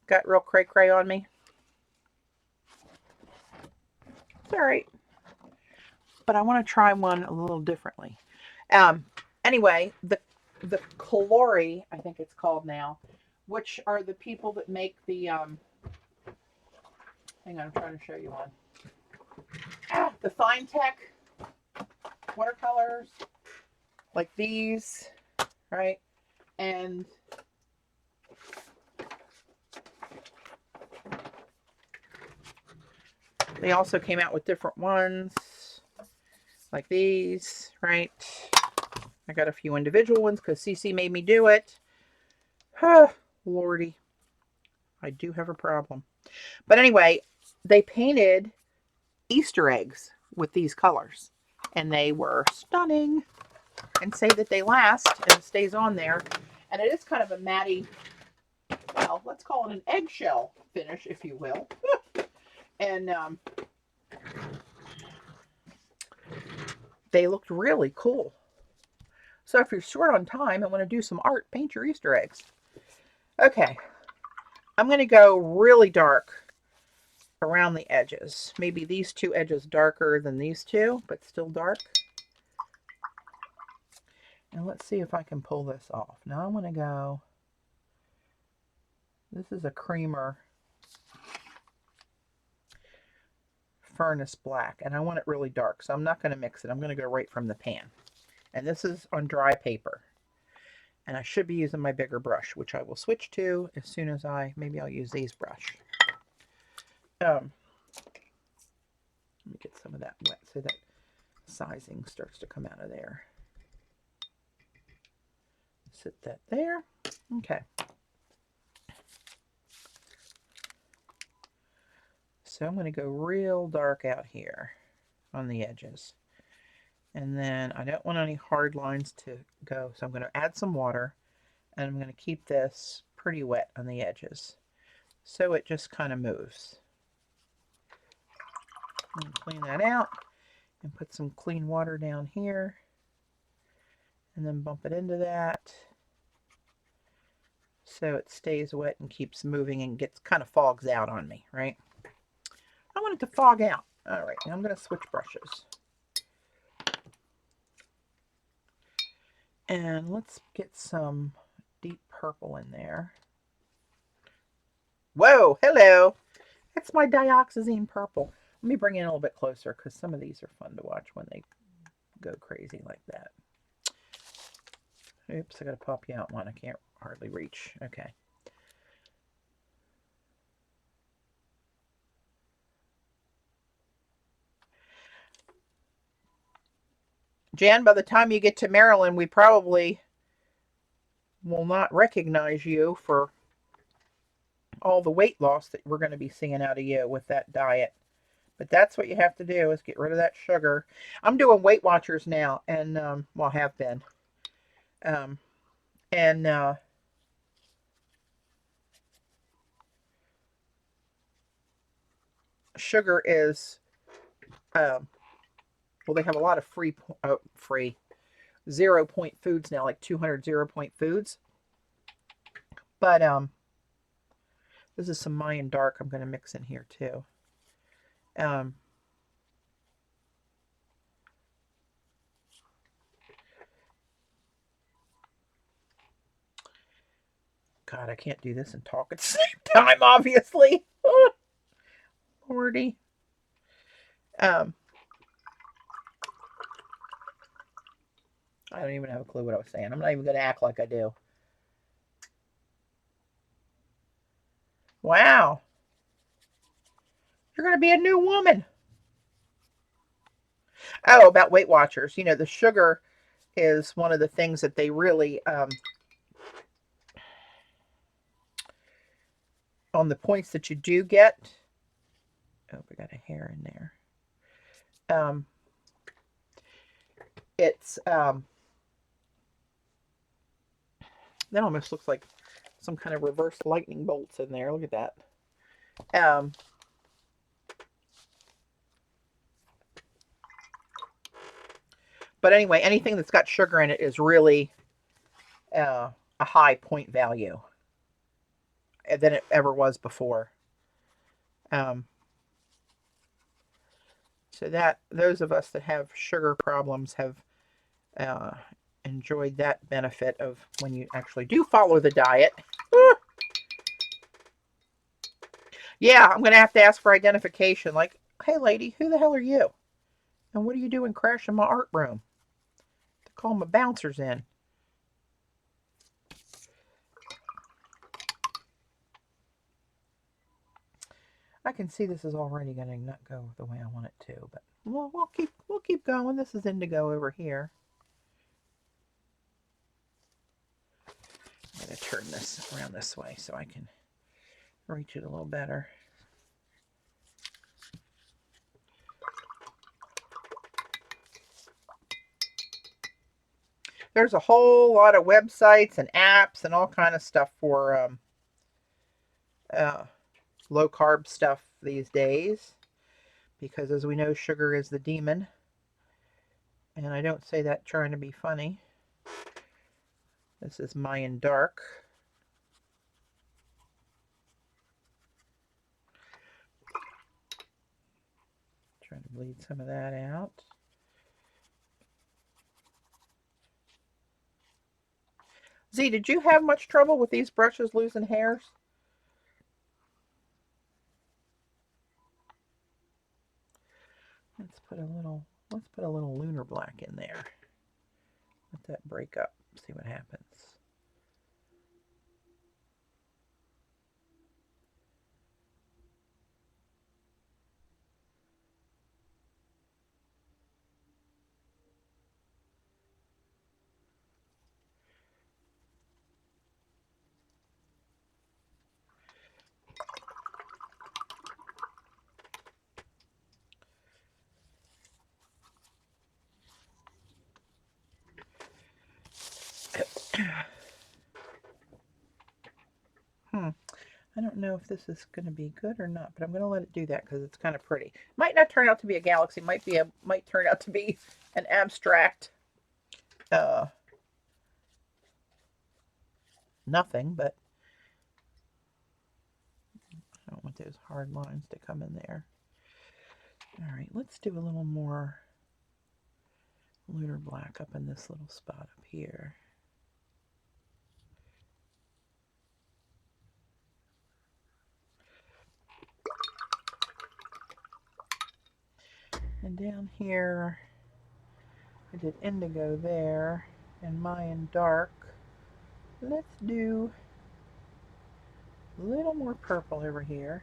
got real cray-cray on me. It's all right. but I want to try one a little differently. Anyway, the Calori, I think it's called now, which are the people that make the hang on, I'm trying to show you one. The Fine Tech watercolors, like these, right? And they also came out with different ones, like these, right? I got a few individual ones because CC made me do it. Lordy, I do have a problem. But anyway, they painted Easter eggs with these colors, and they were stunning, and say that they last and it stays on there. And it is kind of a matty, well, let's call it an eggshell finish, if you will. And they looked really cool. So if you're short on time and want to do some art, paint your Easter eggs. Okay, I'm going to go really dark around the edges. Maybe these two edges darker than these two, but still dark. And let's see if I can pull this off. Now I'm going to go, this is a creamer furnace black, and I want it really dark, so I'm not going to mix it. I'm going to go right from the pan. And this is on dry paper. And I should be using my bigger brush, which I will switch to as soon as maybe I'll use these brush. Let me get some of that wet so that sizing starts to come out of there. Sit that there. Okay. So I'm going to go real dark out here on the edges. And then I don't want any hard lines to go, so I'm going to add some water, and I'm going to keep this pretty wet on the edges so it just kind of moves. And clean that out and put some clean water down here, and then bump it into that so it stays wet and keeps moving and gets kind of fogs out on me, right? I want it to fog out. All right, now I'm going to switch brushes. And let's get some deep purple in there. Whoa, hello. That's my dioxazine purple. Let me bring it in a little bit closer because some of these are fun to watch when they go crazy like that. Oops, I got to pop you out one. I can't hardly reach. Okay. Jan, by the time you get to Maryland, we probably will not recognize you for all the weight loss that we're going to be seeing out of you with that diet. But that's what you have to do, is get rid of that sugar. I'm doing Weight Watchers now, and well, have been. Sugar is well, they have a lot of free 0-point foods now, like 200 0-point foods. But this is some Mayan dark I'm going to mix in here too. God, I can't do this and talk at the same time, obviously. Lordy. I don't even have a clue what I was saying. I'm not even going to act like I do. Wow. You're going to be a new woman. Oh, about Weight Watchers. You know, the sugar is one of the things that they really, on the points that you do get. Oh, we got a hair in there. It's, that almost looks like some kind of reverse lightning bolts in there. Look at that. But anyway, anything that's got sugar in it is really a high point value than it ever was before. So that those of us that have sugar problems have enjoyed that benefit of when you actually do follow the diet. Yeah, I'm going to have to ask for identification. Like, hey, lady, who the hell are you? And what are you doing crashing my art room? To call my bouncers in. I can see this is already going to not go the way I want it to, but we'll keep going. This is indigo over here. I'm going to turn this around this way so I can reach it a little better. There's a whole lot of websites and apps and all kind of stuff for low carb stuff these days, because as we know, sugar is the demon. And I don't say that trying to be funny. This is Mayan Dark. Trying to bleed some of that out. Z, did you have much trouble with these brushes losing hairs? Let's put a little lunar black in there. Let that break up. See what happens. I don't know if this is going to be good or not, but I'm going to let it do that because it's kind of pretty. Might not turn out to be a galaxy. Might turn out to be an abstract nothing, but I don't want those hard lines to come in there. All right, let's do a little more lunar black up in this little spot up here. And down here, I did indigo there and Mayan dark. Let's do a little more purple over here.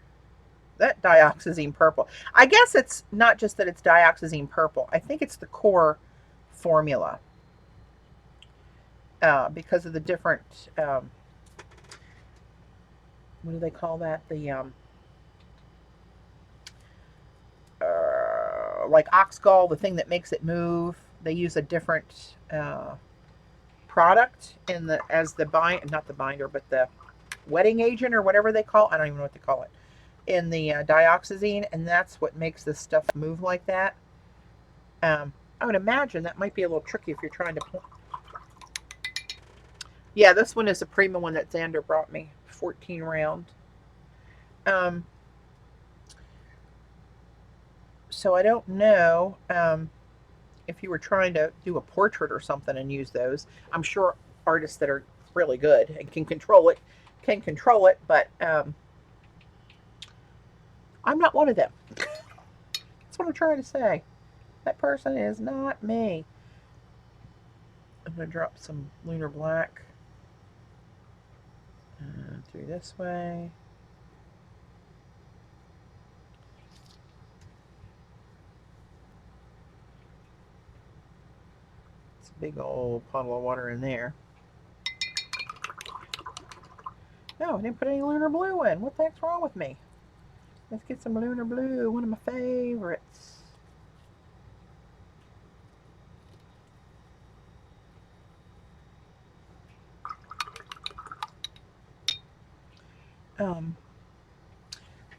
That dioxazine purple. I guess it's not just that it's dioxazine purple. I think it's the core formula because of the different, what do they call that? The like oxgall, the thing that makes it move. They use a different product in the as the bind, not the binder, but the wetting agent or whatever they call it. I don't even know what they call it in the dioxazine, and that's what makes this stuff move like that. I would imagine that might be a little tricky if you're trying to. Yeah, this one is a Prima one that Xander brought me, 14 round. So I don't know if you were trying to do a portrait or something and use those. I'm sure artists that are really good and can control it, but I'm not one of them. That's what I'm trying to say. That person is not me. I'm going to drop some lunar black through this way. It's a big old puddle of water in there. No, I didn't put any lunar blue in. What the heck's wrong with me? Let's get some lunar blue, one of my favorites.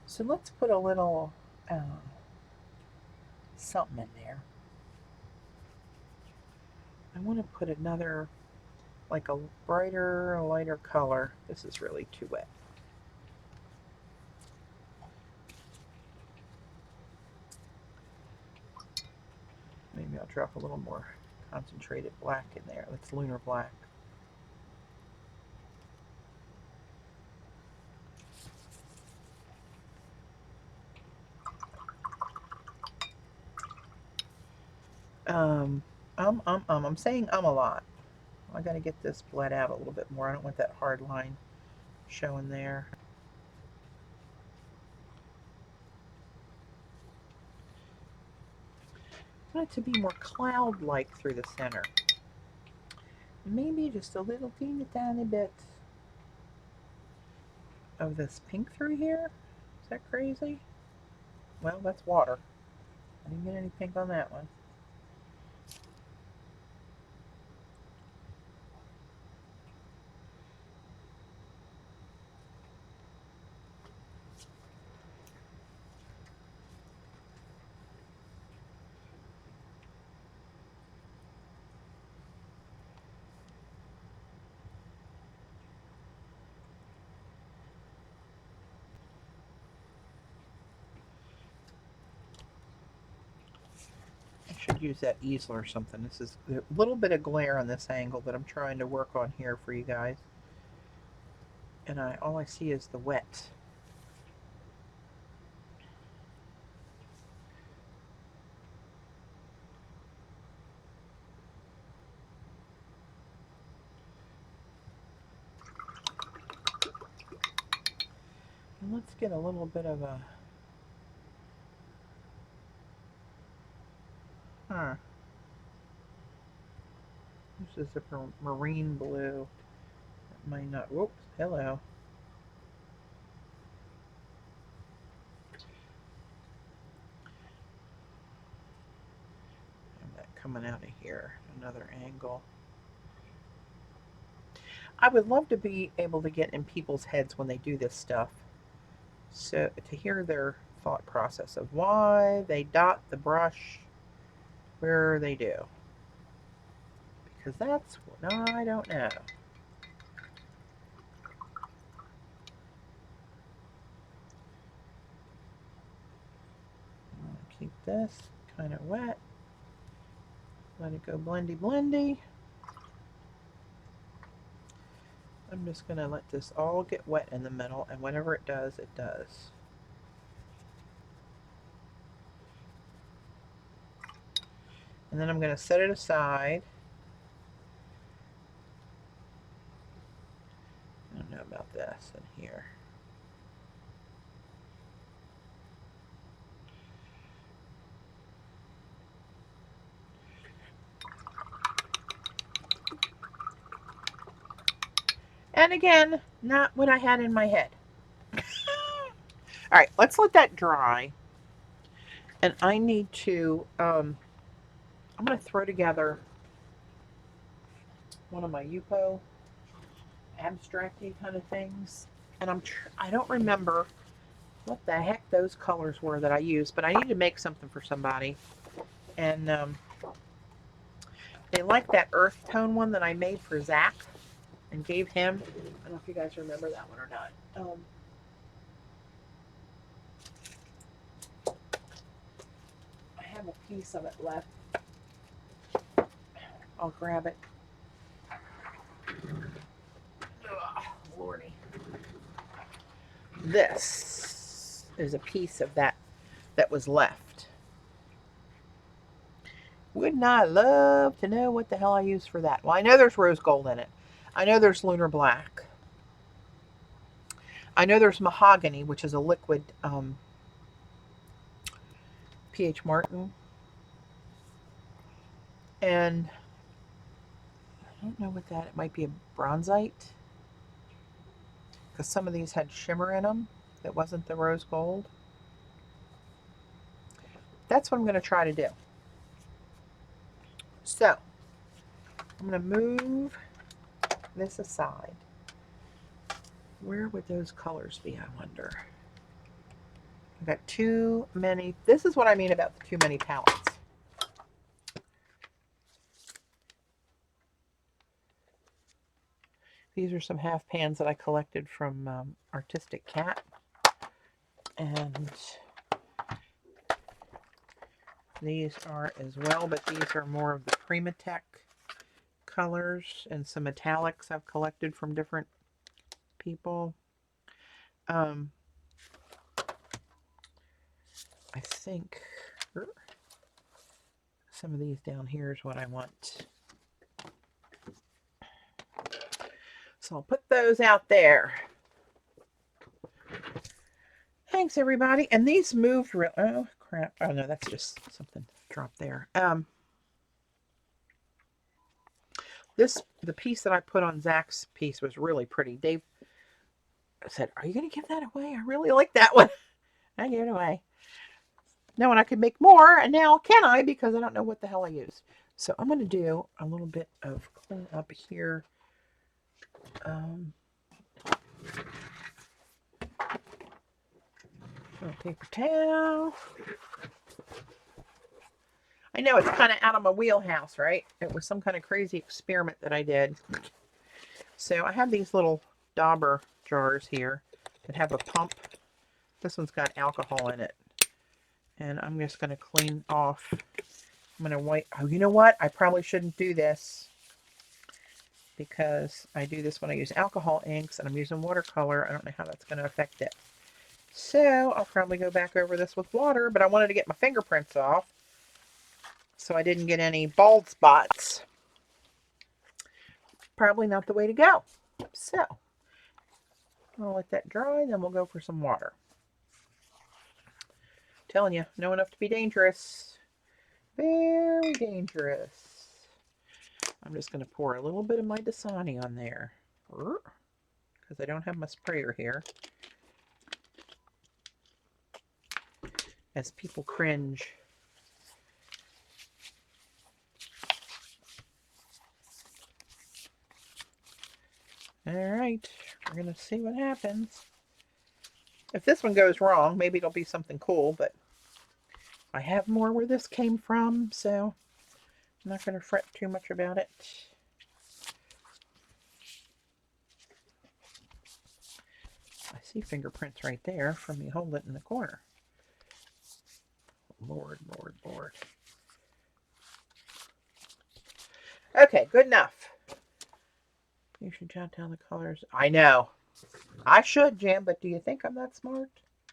So let's put a little something in there. I want to put another, like a brighter, lighter color. This is really too wet. Maybe I'll drop a little more concentrated black in there. That's lunar black. I'm saying a lot. I gotta get this bled out a little bit more. I don't want that hard line showing there. I want it to be more cloud-like through the center. Maybe just a little teeny tiny bit of this pink through here. Is that crazy? Well, that's water. I didn't get any pink on that one. Should use that easel or something. This is a little bit of glare on this angle that I'm trying to work on here for you guys. And all I see is the wet. And let's get a little bit of a... Huh. This is a marine blue. That might not... Whoops. Hello. And that coming out of here. Another angle. I would love to be able to get in people's heads when they do this stuff. So to hear their thought process of why they dot the brush where they do. Because that's what I don't know. Keep this kind of wet. Let it go blendy blendy. I'm just going to let this all get wet in the middle, and whenever it does, it does. And then I'm going to set it aside. I don't know about this in here. And again, not what I had in my head. All right, let's let that dry. And I need to, I'm going to throw together one of my Yupo abstracty kind of things. And I don't remember what the heck those colors were that I used, but I need to make something for somebody. And they like that earth tone one that I made for Zach and gave him. I don't know if you guys remember that one or not. I have a piece of it left. I'll grab it. Ugh, Lordy. This is a piece of that was left. Wouldn't I love to know what the hell I used for that? Well, I know there's rose gold in it. I know there's lunar black. I know there's mahogany, which is a liquid P.H. Martin. And I don't know what that, it might be a bronzite. Because some of these had shimmer in them that wasn't the rose gold. That's what I'm going to try to do. So, I'm going to move this aside. Where would those colors be, I wonder? I've got too many. This is what I mean about the too many palettes. These are some half pans that I collected from Artistic Cat. And These are as well, but these are more of the Primatech colors and some metallics I've collected from different people. I think some of these down here is what I want. So I'll put those out there. Thanks, everybody. And these moved real. Oh, crap. Oh, no, that's just something dropped there. The piece that I put on Zach's piece was really pretty. Dave said, "Are you going to give that away? I really like that one." I gave it away. Knowing I could make more, and now can I? Because I don't know what the hell I used. So I'm going to do a little bit of clean up here. Paper towel. I know it's kind of out of my wheelhouse, right? It was some kind of crazy experiment that I did. So I have these little dauber jars here that have a pump. This one's got alcohol in it. And I'm just going to clean off. I'm going to wipe. Oh, you know what? I probably shouldn't do this because I do this when I use alcohol inks and I'm using watercolor. I don't know how that's going to affect it. So I'll probably go back over this with water, but I wanted to get my fingerprints off so I didn't get any bald spots. Probably not the way to go. So I'll let that dry, then we'll go for some water. I'm telling you, know enough to be dangerous. Very dangerous. I'm just going to pour a little bit of my Dasani on there because I don't have my sprayer here. As people cringe. All right, we're going to see what happens. If this one goes wrong, maybe it'll be something cool, but I have more where this came from, so I'm not going to fret too much about it. I see fingerprints right there from me holding it in the corner. Lord, Lord, Lord. Okay, good enough. You should jot down the colors. I know. I should, Jam, but do you think I'm that smart?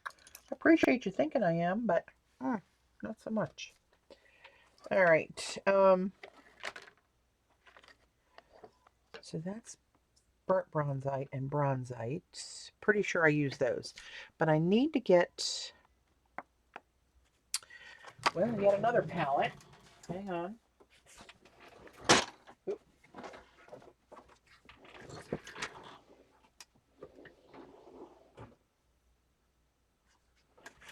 I appreciate you thinking I am, but not so much. All right. So that's burnt bronzite and bronzite. Pretty sure I use those. But I need to get, well, yet another palette. Hang on. Oop.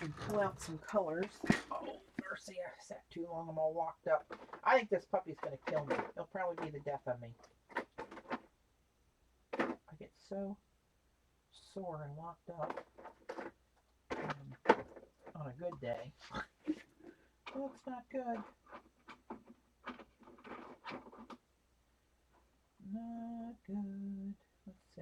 And pull out some colors. Oh, mercy, I sat too long. I'm all locked up. I think this puppy's going to kill me. He'll probably be the death of me. I get so sore and locked up on a good day. Oh, it's not good. Not good. Let's see.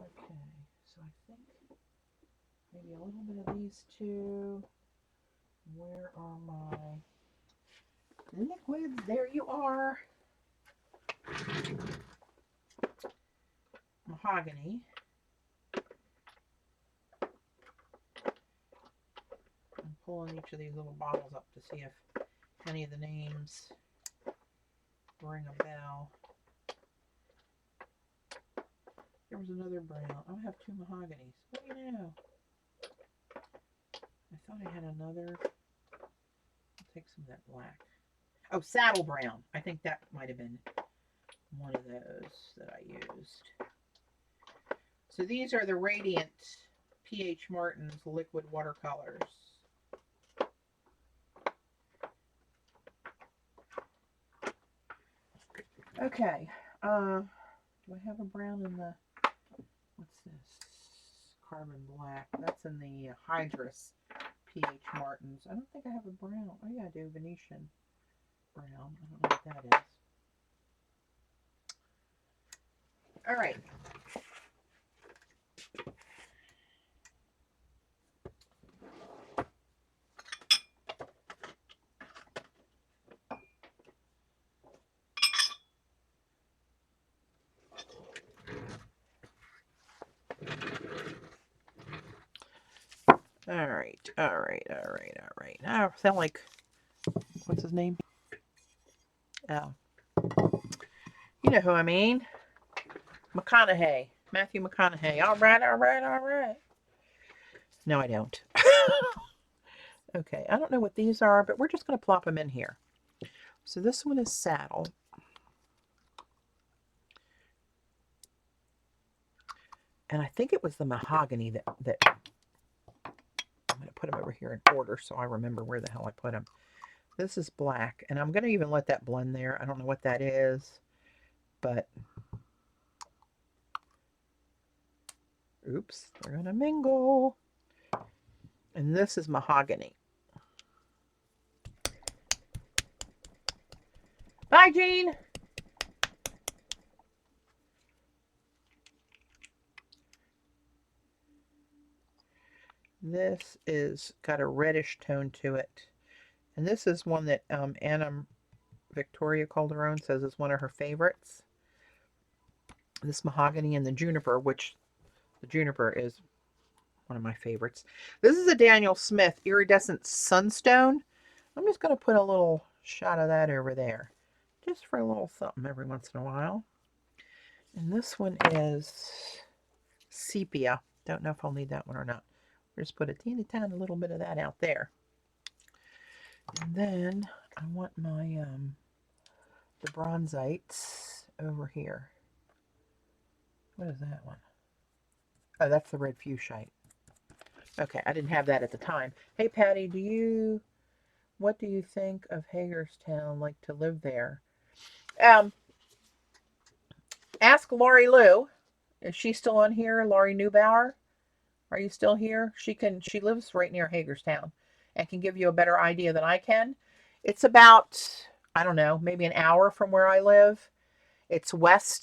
Okay, so I think maybe a little bit of these two. Where are my liquids? There you are. Mahogany. I'm pulling each of these little bottles up to see if any of the names ring a bell. There was another brown. I have two mahoganies. What do you know? I thought I had another. I'll take some of that black. Oh, saddle brown. I think that might have been one of those that I used. So these are the Radiant P.H. Martin's liquid watercolors. Okay. Do I have a brown in the, what's this? Carbon black. That's in the Hydrus P.H. Martin's. I don't think I have a brown. Oh yeah, I do. Venetian brown. I don't know what that is. All right. All right. I sound like, what's his name? Oh, you know who I mean. McConaughey. Matthew McConaughey. All right. No, I don't. Okay, I don't know what these are, but we're just going to plop them in here. So this one is saddle. And I think it was the mahogany that I'm going to put them over here in order so I remember where the hell I put them. This is black, and I'm going to even let that blend there. I don't know what that is, but oops, they're going to mingle. And this is mahogany. Bye, Jean. This is got a reddish tone to it. And this is one that Anna Victoria Calderon says is one of her favorites. This mahogany and the juniper, which the juniper is one of my favorites. This is a Daniel Smith Iridescent Sunstone. I'm just going to put a little shot of that over there, just for a little something every once in a while. And this one is Sepia. Don't know if I'll need that one or not. We'll just put a teeny tiny little bit of that out there. And then I want my the bronzites over here. What is that one? Oh, that's the red fuchsite. Okay, I didn't have that at the time. Hey, Patty, what do you think of Hagerstown? Like to live there? Ask Lori Lou. Is she still on here? Lori Neubauer? Are you still here? She lives right near Hagerstown and can give you a better idea than I can. It's about, I don't know, maybe an hour from where I live. It's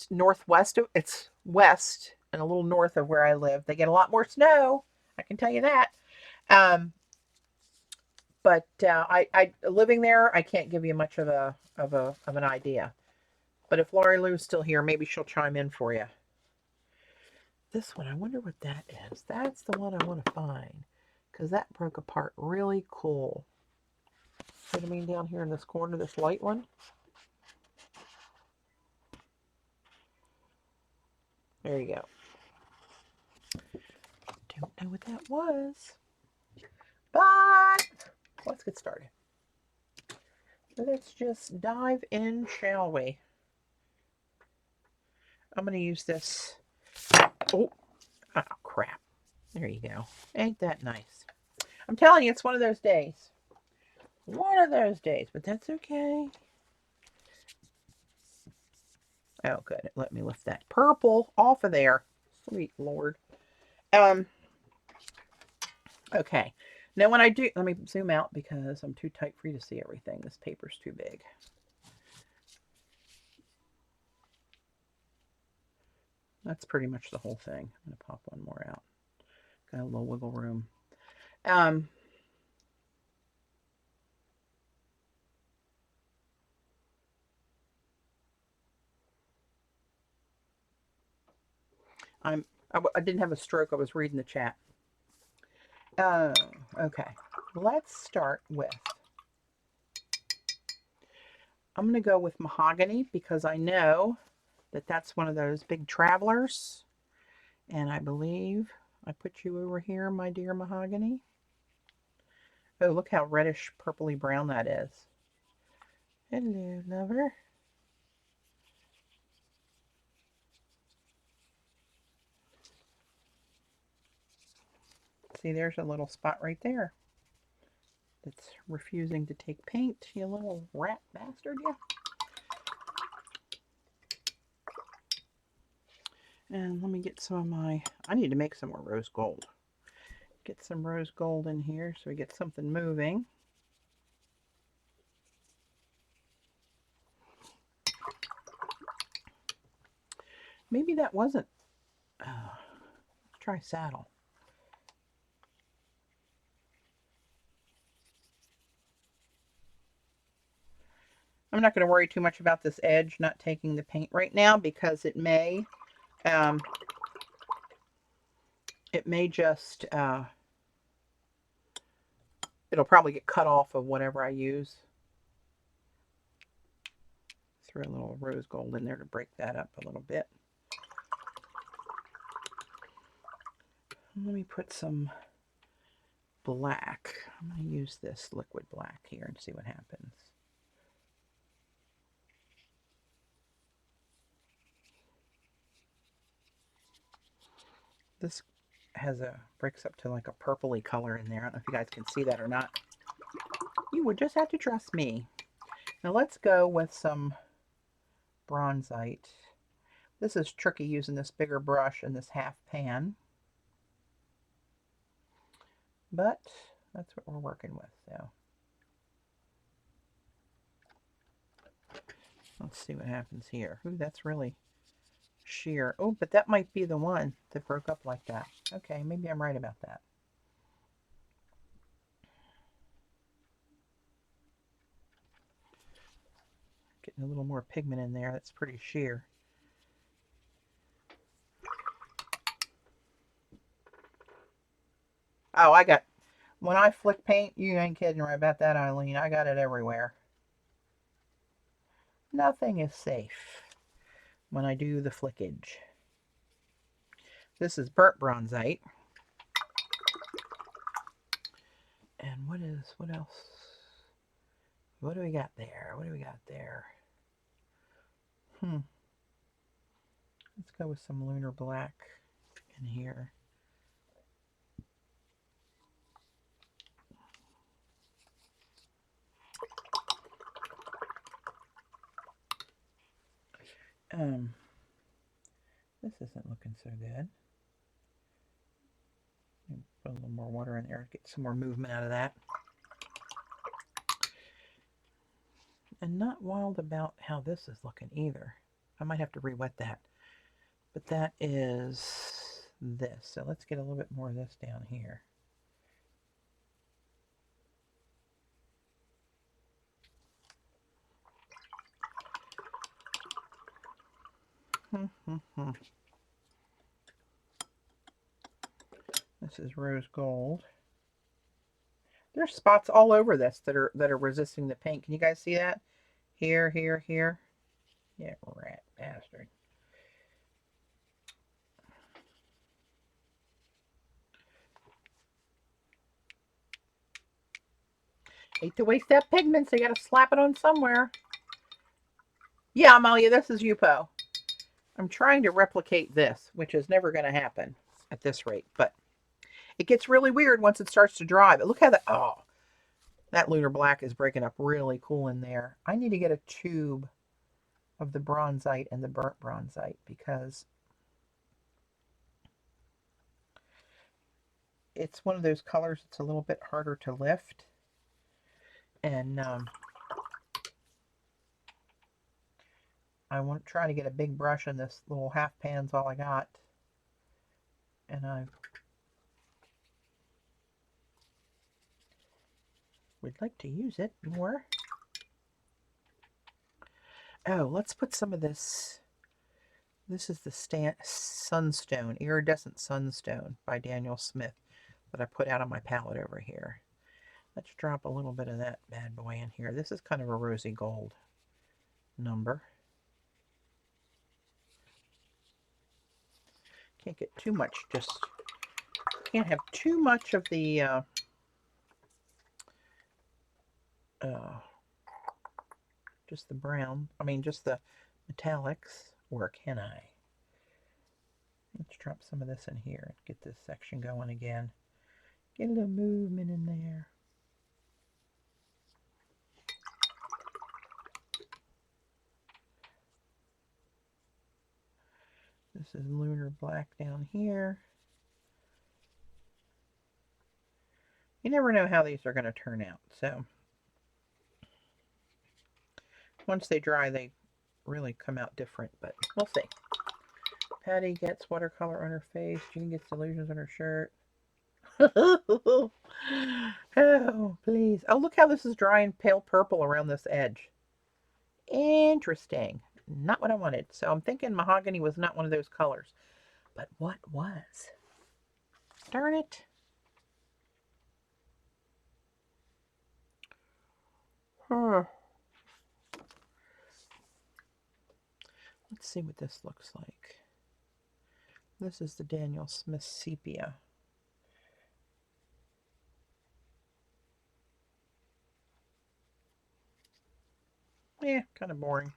northwest. It's west and a little north of where I live. They get a lot more snow. I can tell you that. But I living there, I can't give you much of an idea. But if Lori Lou's still here, maybe she'll chime in for you. This one, I wonder what that is. That's the one I want to find, because that broke apart really cool. See what I mean down here in this corner, this light one? There you go. Don't know what that was. But let's get started. Let's just dive in, shall we? I'm going to use this. Oh, crap. There you go. Ain't that nice? I'm telling you, it's one of those days. One of those days, but that's okay. Oh, good. It let me lift that purple off of there. Sweet Lord. Okay. Now when I do, let me zoom out because I'm too tight for you to see everything. This paper's too big. That's pretty much the whole thing. I'm going to pop one more out. Got a little wiggle room. I didn't have a stroke. I was reading the chat. Okay. Let's start with, I'm going to go with mahogany because I know that that's one of those big travelers. And I believe I put you over here, my dear mahogany. Oh, look how reddish purpley brown that is. Hello, lover. See, there's a little spot right there that's refusing to take paint, you little rat bastard, you. And let me get some of my, I need to make some more rose gold. Get some rose gold in here so we get something moving. Maybe that wasn't, let's try saddle. I'm not going to worry too much about this edge not taking the paint right now because it may just it'll probably get cut off of whatever I use. Throw a little rose gold in there to break that up a little bit. Let me put some black. I'm going to use this liquid black here and see what happens. This breaks up to like a purpley color in there. I don't know if you guys can see that or not. You would just have to trust me. Now let's go with some bronzite. This is tricky using this bigger brush and this half pan. But that's what we're working with. So let's see what happens here. Ooh, that's really sheer. Oh, but that might be the one that broke up like that. Okay, maybe I'm right about that. Getting a little more pigment in there. That's pretty sheer. Oh, when I flick paint, you ain't kidding right about that, Eileen. I got it everywhere. Nothing is safe when I do the flickage. This is burnt bronzite. And what else? What do we got there? What do we got there? Let's go with some lunar black in here. This isn't looking so good. Put a little more water in there, get some more movement out of that. And not wild about how this is looking either. I might have to re-wet that. But that is this. So let's get a little bit more of this down here. This is rose gold. There's spots all over this that are resisting the paint. Can you guys see that? Here, here, here. Yeah, rat bastard. Hate to waste that pigment, so you gotta slap it on somewhere. Yeah, Amalia, this is Yupo. I'm trying to replicate this, which is never going to happen at this rate, but it gets really weird once it starts to dry. But look how that lunar black is breaking up really cool in there. I need to get a tube of the bronzite and the burnt bronzite because it's one of those colors that's a little bit harder to lift. And I want to try to get a big brush, and this little half pan's all I got. And I would like to use it more. Oh, let's put some of this. This is the Sunstone, Iridescent Sunstone by Daniel Smith that I put out on my palette over here. Let's drop a little bit of that bad boy in here. This is kind of a rosy gold number. Can't get too much, can't have too much of the just the brown, just the metallics, or can I? Let's drop some of this in here and get this section going again. Get a little movement in there. This is lunar black down here. You never know how these are going to turn out, so once they dry, they really come out different, but we'll see. Patti gets watercolor on her face. Jean gets delusions on her shirt. Oh, please. Oh, look how this is drying pale purple around this edge. Interesting. Not what I wanted. So I'm thinking mahogany was not one of those colors. But what was? Darn it. Let's see what this looks like. This is the Daniel Smith Sepia. Yeah, kind of boring.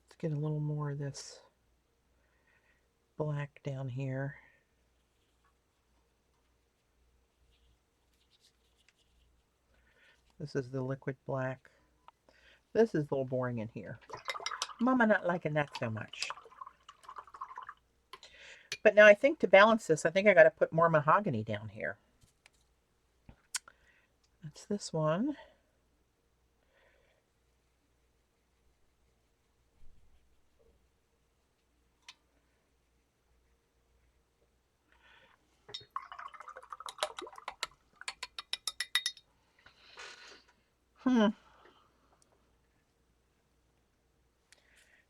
Let's get a little more of this black down here. This is the liquid black. This is a little boring in here. Mama not liking that so much. But now I think to balance this, I think I got to put more mahogany down here. That's this one.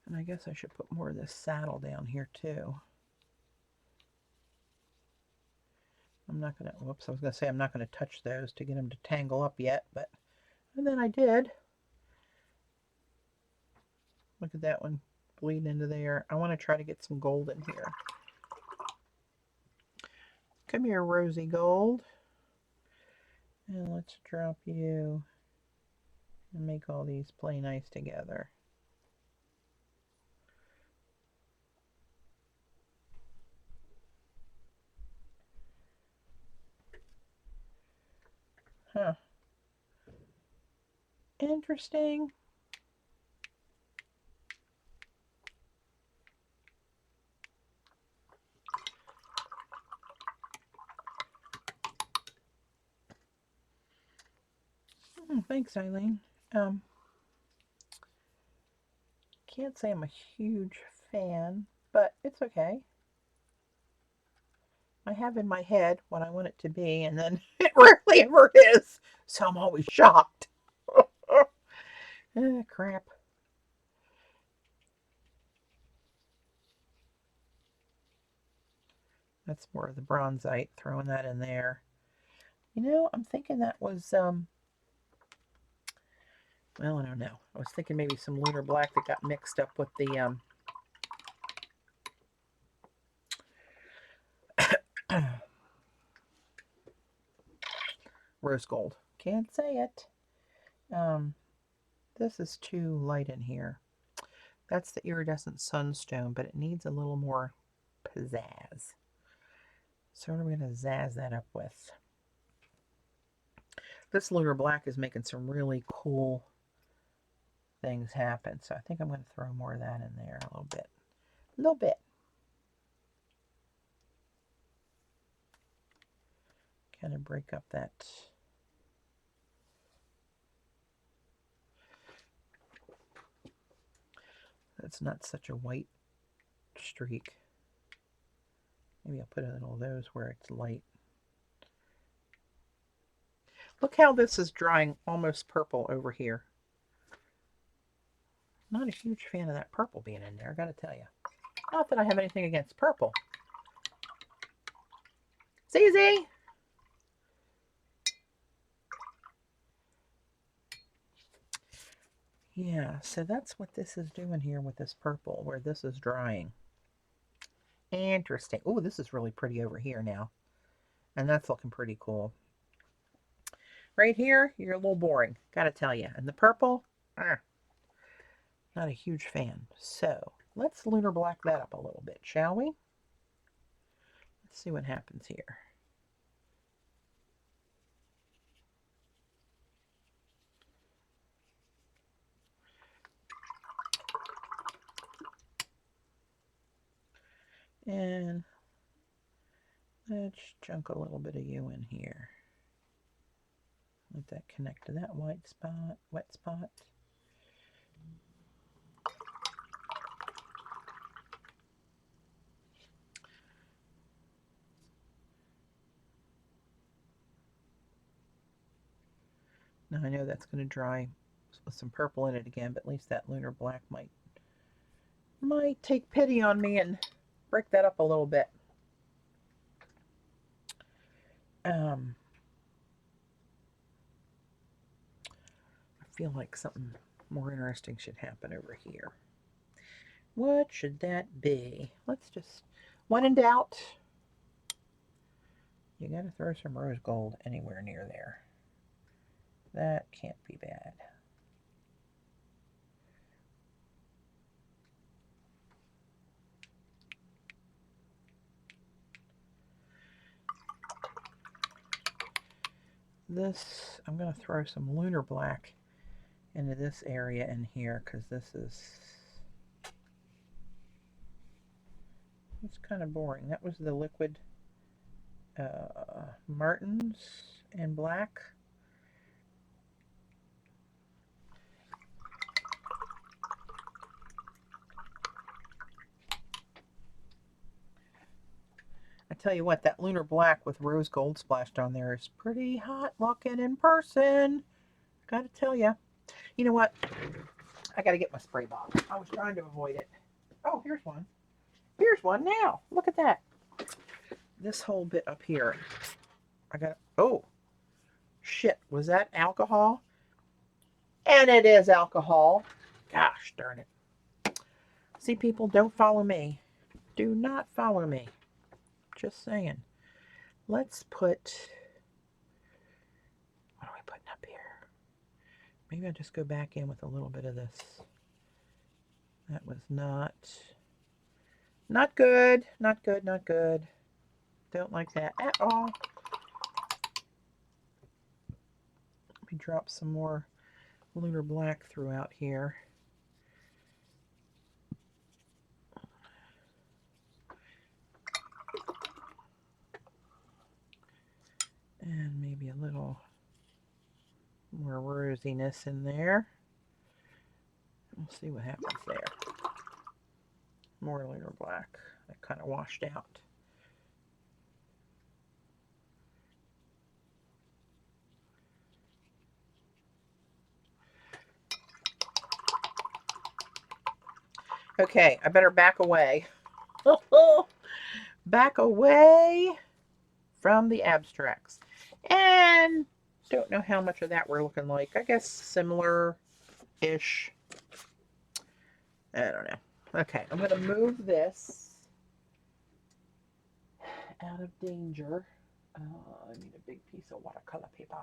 And I guess I should put more of this saddle down here too. I'm not going to, whoops, I was going to say I'm not going to touch those to get them to tangle up yet, but, and then I did. Look at that one bleeding into there. I want to try to get some gold in here. Come here, Rosy Gold. And let's drop you and make all these play nice together. Huh. Interesting. Thanks, Eileen. Can't say I'm a huge fan, but it's okay. I have in my head what I want it to be, and then it rarely ever is. So I'm always shocked. Crap. That's more of the bronzite, throwing that in there. You know, I'm thinking that was, well, I don't know. I was thinking maybe some lunar black that got mixed up with the, rose gold. Can't say it. This is too light in here. That's the iridescent sunstone, but it needs a little more pizzazz. So what are we going to zazz that up with? This lunar black is making some really cool things happen. So I think I'm going to throw more of that in there a little bit. A little bit. Kind of break up that. That's not such a white streak. Maybe I'll put in all those where it's light. Look how this is drying almost purple over here. Not a huge fan of that purple being in there, I gotta tell you. Not that I have anything against purple. ZZ! Yeah, so that's what this is doing here with this purple, where this is drying. Interesting. Oh, this is really pretty over here now. And that's looking pretty cool. Right here, you're a little boring, gotta tell you. And the purple, not a huge fan. So, let's lunar black that up a little bit, shall we? Let's see what happens here. And let's chunk a little bit of you in here. Let that connect to that white spot, wet spot. Now I know that's going to dry with some purple in it again, but at least that lunar black might take pity on me and break that up a little bit. I feel like something more interesting should happen over here. What should that be? Let's just, when in doubt, you gotta throw some rose gold anywhere near there. That can't be bad. This, I'm going to throw some lunar black into this area in here because this is, it's kind of boring. That was the liquid Martins in black. I tell you what, that lunar black with rose gold splashed on there is pretty hot looking in person. Gotta tell you. You know what? I gotta get my spray bottle. I was trying to avoid it. Oh, here's one. Here's one now. Look at that. This whole bit up here. I got, oh, shit. Was that alcohol? And it is alcohol. Gosh darn it. See, people, don't follow me. Do not follow me. Just saying. Let's put, what are we putting up here? Maybe I'll just go back in with a little bit of this. That was not good. Not good, not good. Don't like that at all. Let me drop some more lunar black throughout here. And maybe a little more rosiness in there. We'll see what happens there. More lunar black. That kind of washed out. Okay, I better back away. Back away from the abstracts. And don't know how much of that we're looking like. I guess similar-ish. I don't know. Okay, I'm going to move this out of danger. I need a big piece of watercolor paper.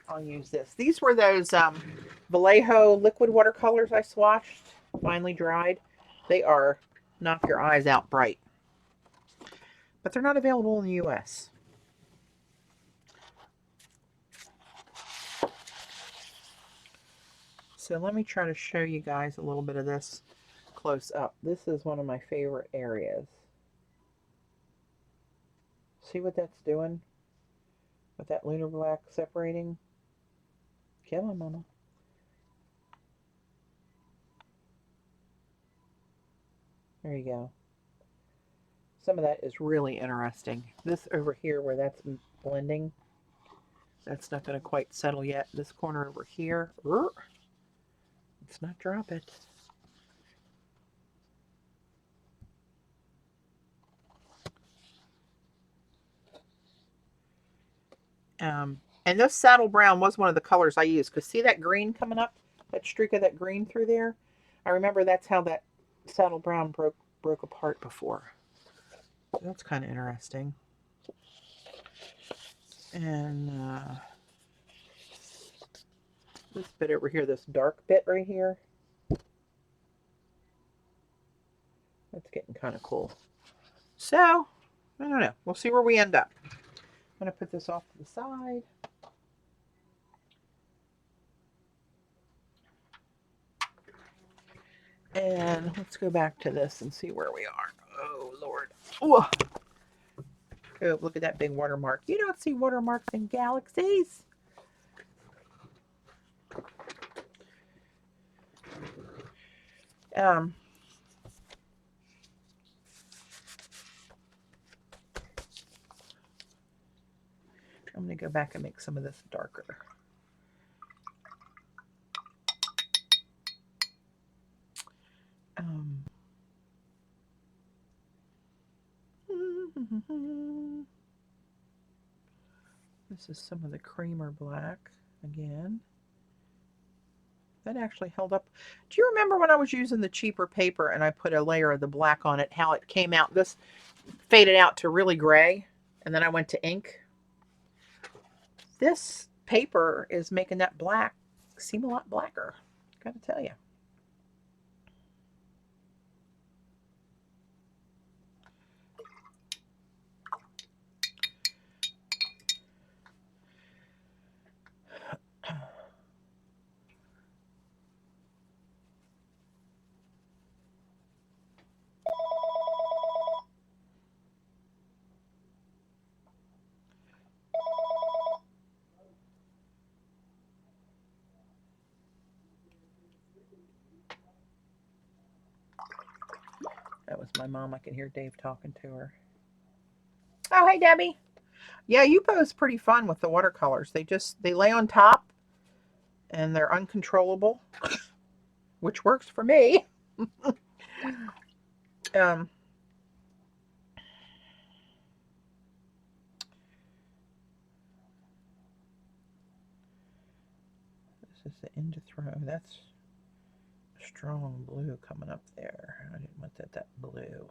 I'll use this. These were those Vallejo liquid watercolors I swatched, finally dried. They are knock your eyes out bright. But they're not available in the US. So let me try to show you guys a little bit of this close up. This is one of my favorite areas. See what that's doing with that lunar black separating? Come on, Mama. There you go. Some of that is really interesting. This over here where that's blending, that's not going to quite settle yet. This corner over here, let's not drop it. And this saddle brown was one of the colors I used. Because see that green coming up? That streak of that green through there? I remember that's how that saddle brown broke apart before. That's kind of interesting. And this bit over here, this dark bit right here, that's getting kind of cool. So, I don't know. We'll see where we end up. I'm going to put this off to the side. And let's go back to this and see where we are. Oh, Lord. Ooh. Oh, look at that big watermark. You don't see watermarks in galaxies. I'm going to go back and make some of this darker. This is some of the creamer black again. That actually held up. Do you remember when I was using the cheaper paper and I put a layer of the black on it, how it came out? This faded out to really gray, and then I went to ink. This paper is making that black seem a lot blacker. Gotta tell you. That was my mom. I can hear Dave talking to her. Oh, hey, Debbie. Yeah, you pose pretty fun with the watercolors. They lay on top and they're uncontrollable, which works for me. um, this is the end to throw. That's a strong blue coming up there. I didn't want that blue.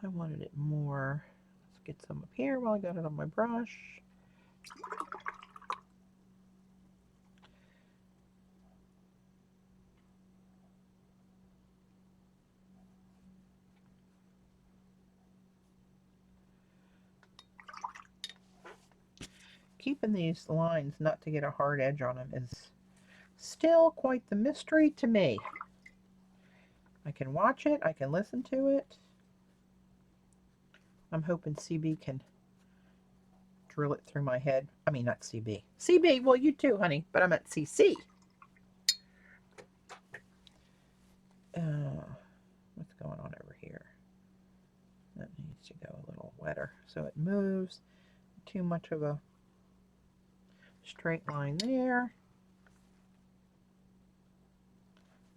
I wanted it more. Let's get some up here while I got it on my brush. Keeping these lines not to get a hard edge on them is still quite the mystery to me. I can watch it, I can listen to it. I'm hoping CB can drill it through my head. I mean, not CB. CB, well, you too, honey, but I'm at CC. What's going on over here? That needs to go a little wetter so it moves. Too much of a straight line there.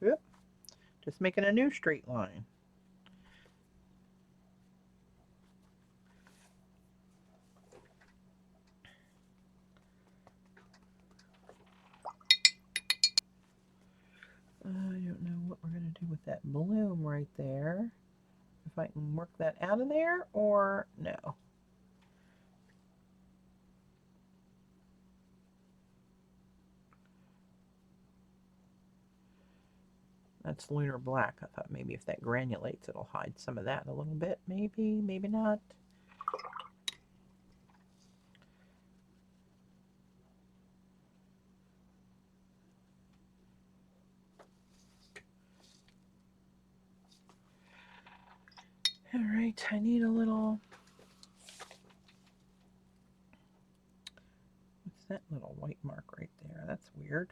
Oop. Just making a new straight line. I don't know what we're going to do with that bloom right there. If I can work that out of there or no. That's lunar black. I thought maybe if that granulates, it'll hide some of that a little bit. Maybe, maybe not. All right, I need a little... What's that little white mark right there? That's weird.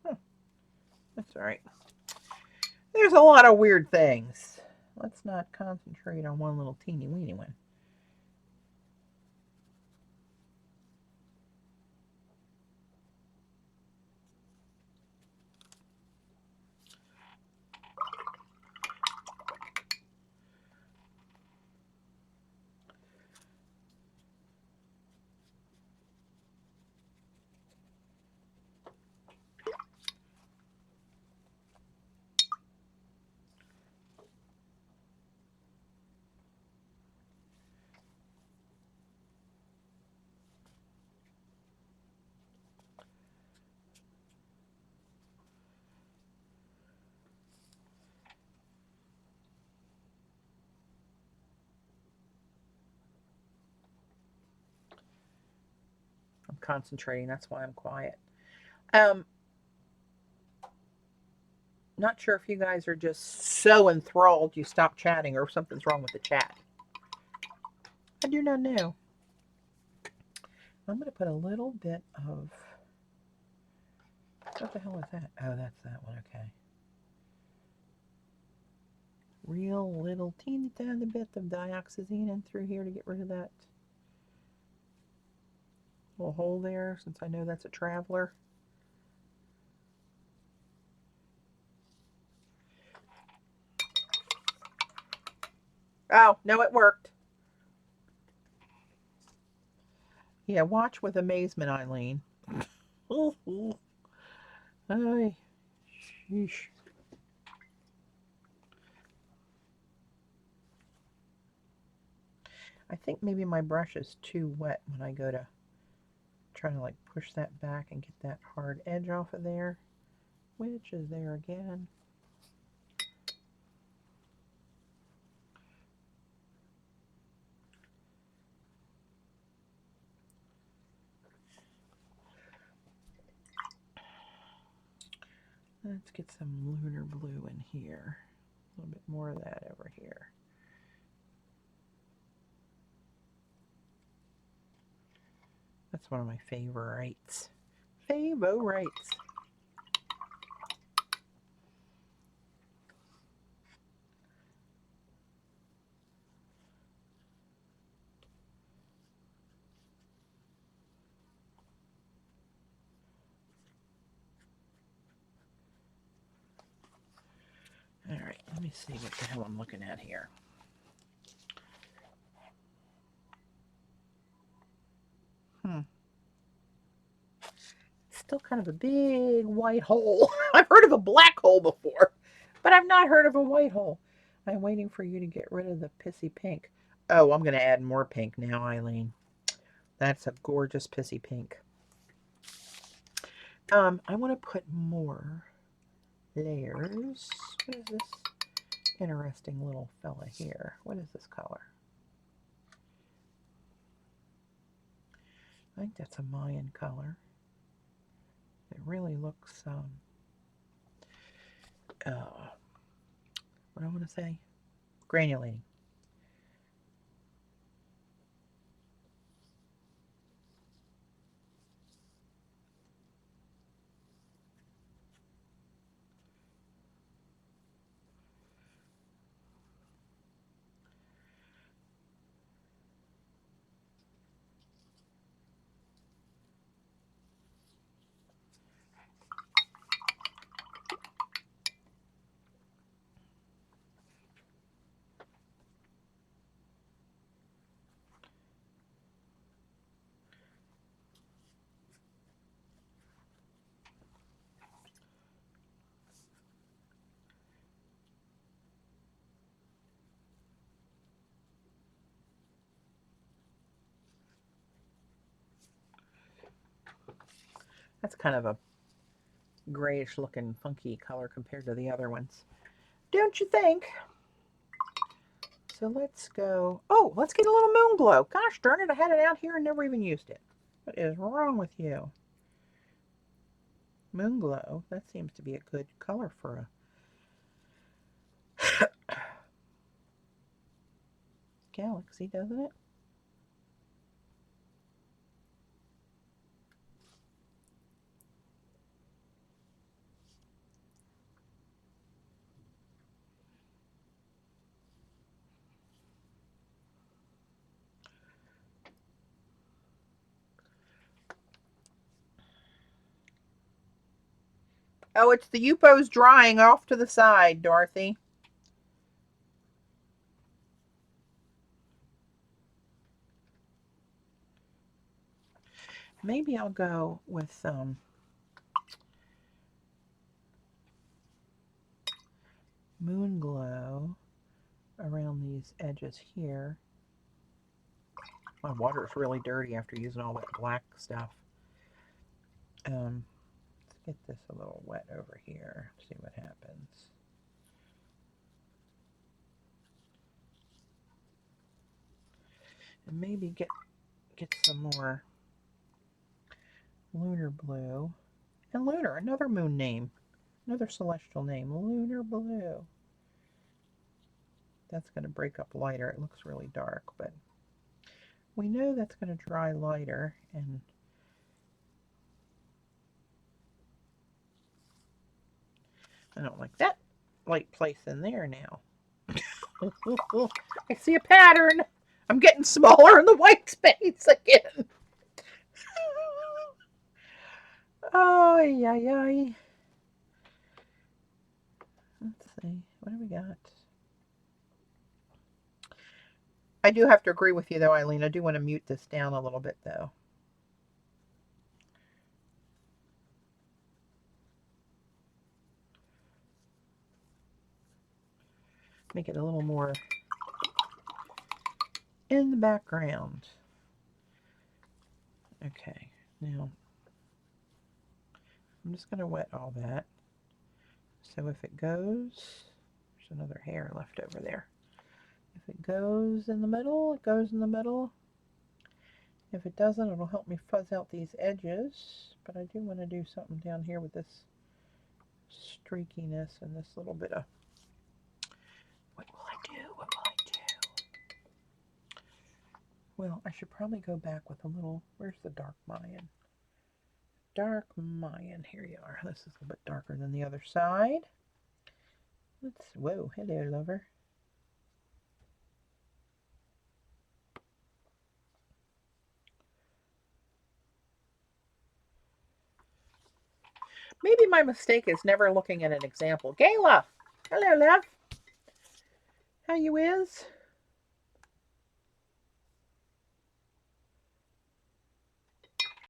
Huh. That's all right. There's a lot of weird things. Let's not concentrate on one little teeny weeny one. I'm concentrating, that's why I'm quiet. Not sure if you guys are just so enthralled you stop chatting or if something's wrong with the chat. I do not know. I'm going to put a little bit of... What the hell is that? Oh, that's that one, okay. Real little teeny tiny bit of dioxazine in through here to get rid of that little hole there, since I know that's a traveler. Oh, no, it worked. Yeah, watch with amazement, Eileen. Ooh, ooh. Ay, sheesh. I think maybe my brush is too wet when I go to try to like push that back and get that hard edge off of there, which is there again. Let's get some lunar blue in here. A little bit more of that over here. That's one of my favorites. Favorites. All right, let me see what the hell I'm looking at here. Still kind of a big white hole. I've heard of a black hole before, but I've not heard of a white hole. I'm waiting for you to get rid of the pissy pink. Oh, I'm going to add more pink now, Eileen. That's a gorgeous pissy pink. I want to put more layers. What is this interesting little fella here? What is this color? I think that's a Mayan color. It really looks, what do I want to say? Granulating. That's kind of a grayish looking funky color compared to the other ones. Don't you think? So let's go. Oh, let's get a little moon glow. Gosh darn it, I had it out here and never even used it. What is wrong with you? Moon glow. That seems to be a good color for a galaxy, doesn't it? Oh, it's the Yupo's drying off to the side, Dorothy. Maybe I'll go with moon glow around these edges here. My water is really dirty after using all that black stuff. Let's get this a little wet over here. See what happens. And maybe get some more lunar blue. And lunar, another moon name. Another celestial name. Lunar blue. That's going to break up lighter. It looks really dark, but we know that's going to dry lighter. And I don't like that light place in there now. I see a pattern. I'm getting smaller in the white space again. Oh, yeah. Let's see. What do we got? I do have to agree with you, though, Eileen. I do want to mute this down a little bit, though. Make it a little more in the background. Okay, now I'm just going to wet all that. So if it goes, there's another hair left over there. If it goes in the middle, it goes in the middle. If it doesn't, it'll help me fuzz out these edges. But I do want to do something down here with this streakiness and this little bit of... What will I do? What will I do? Well, I should probably go back with a little... Where's the dark Mayan? Dark Mayan. Here you are. This is a little bit darker than the other side. Let's... Whoa, hello, lover. Maybe my mistake is never looking at an example. Gayla! Hello, love. How you is?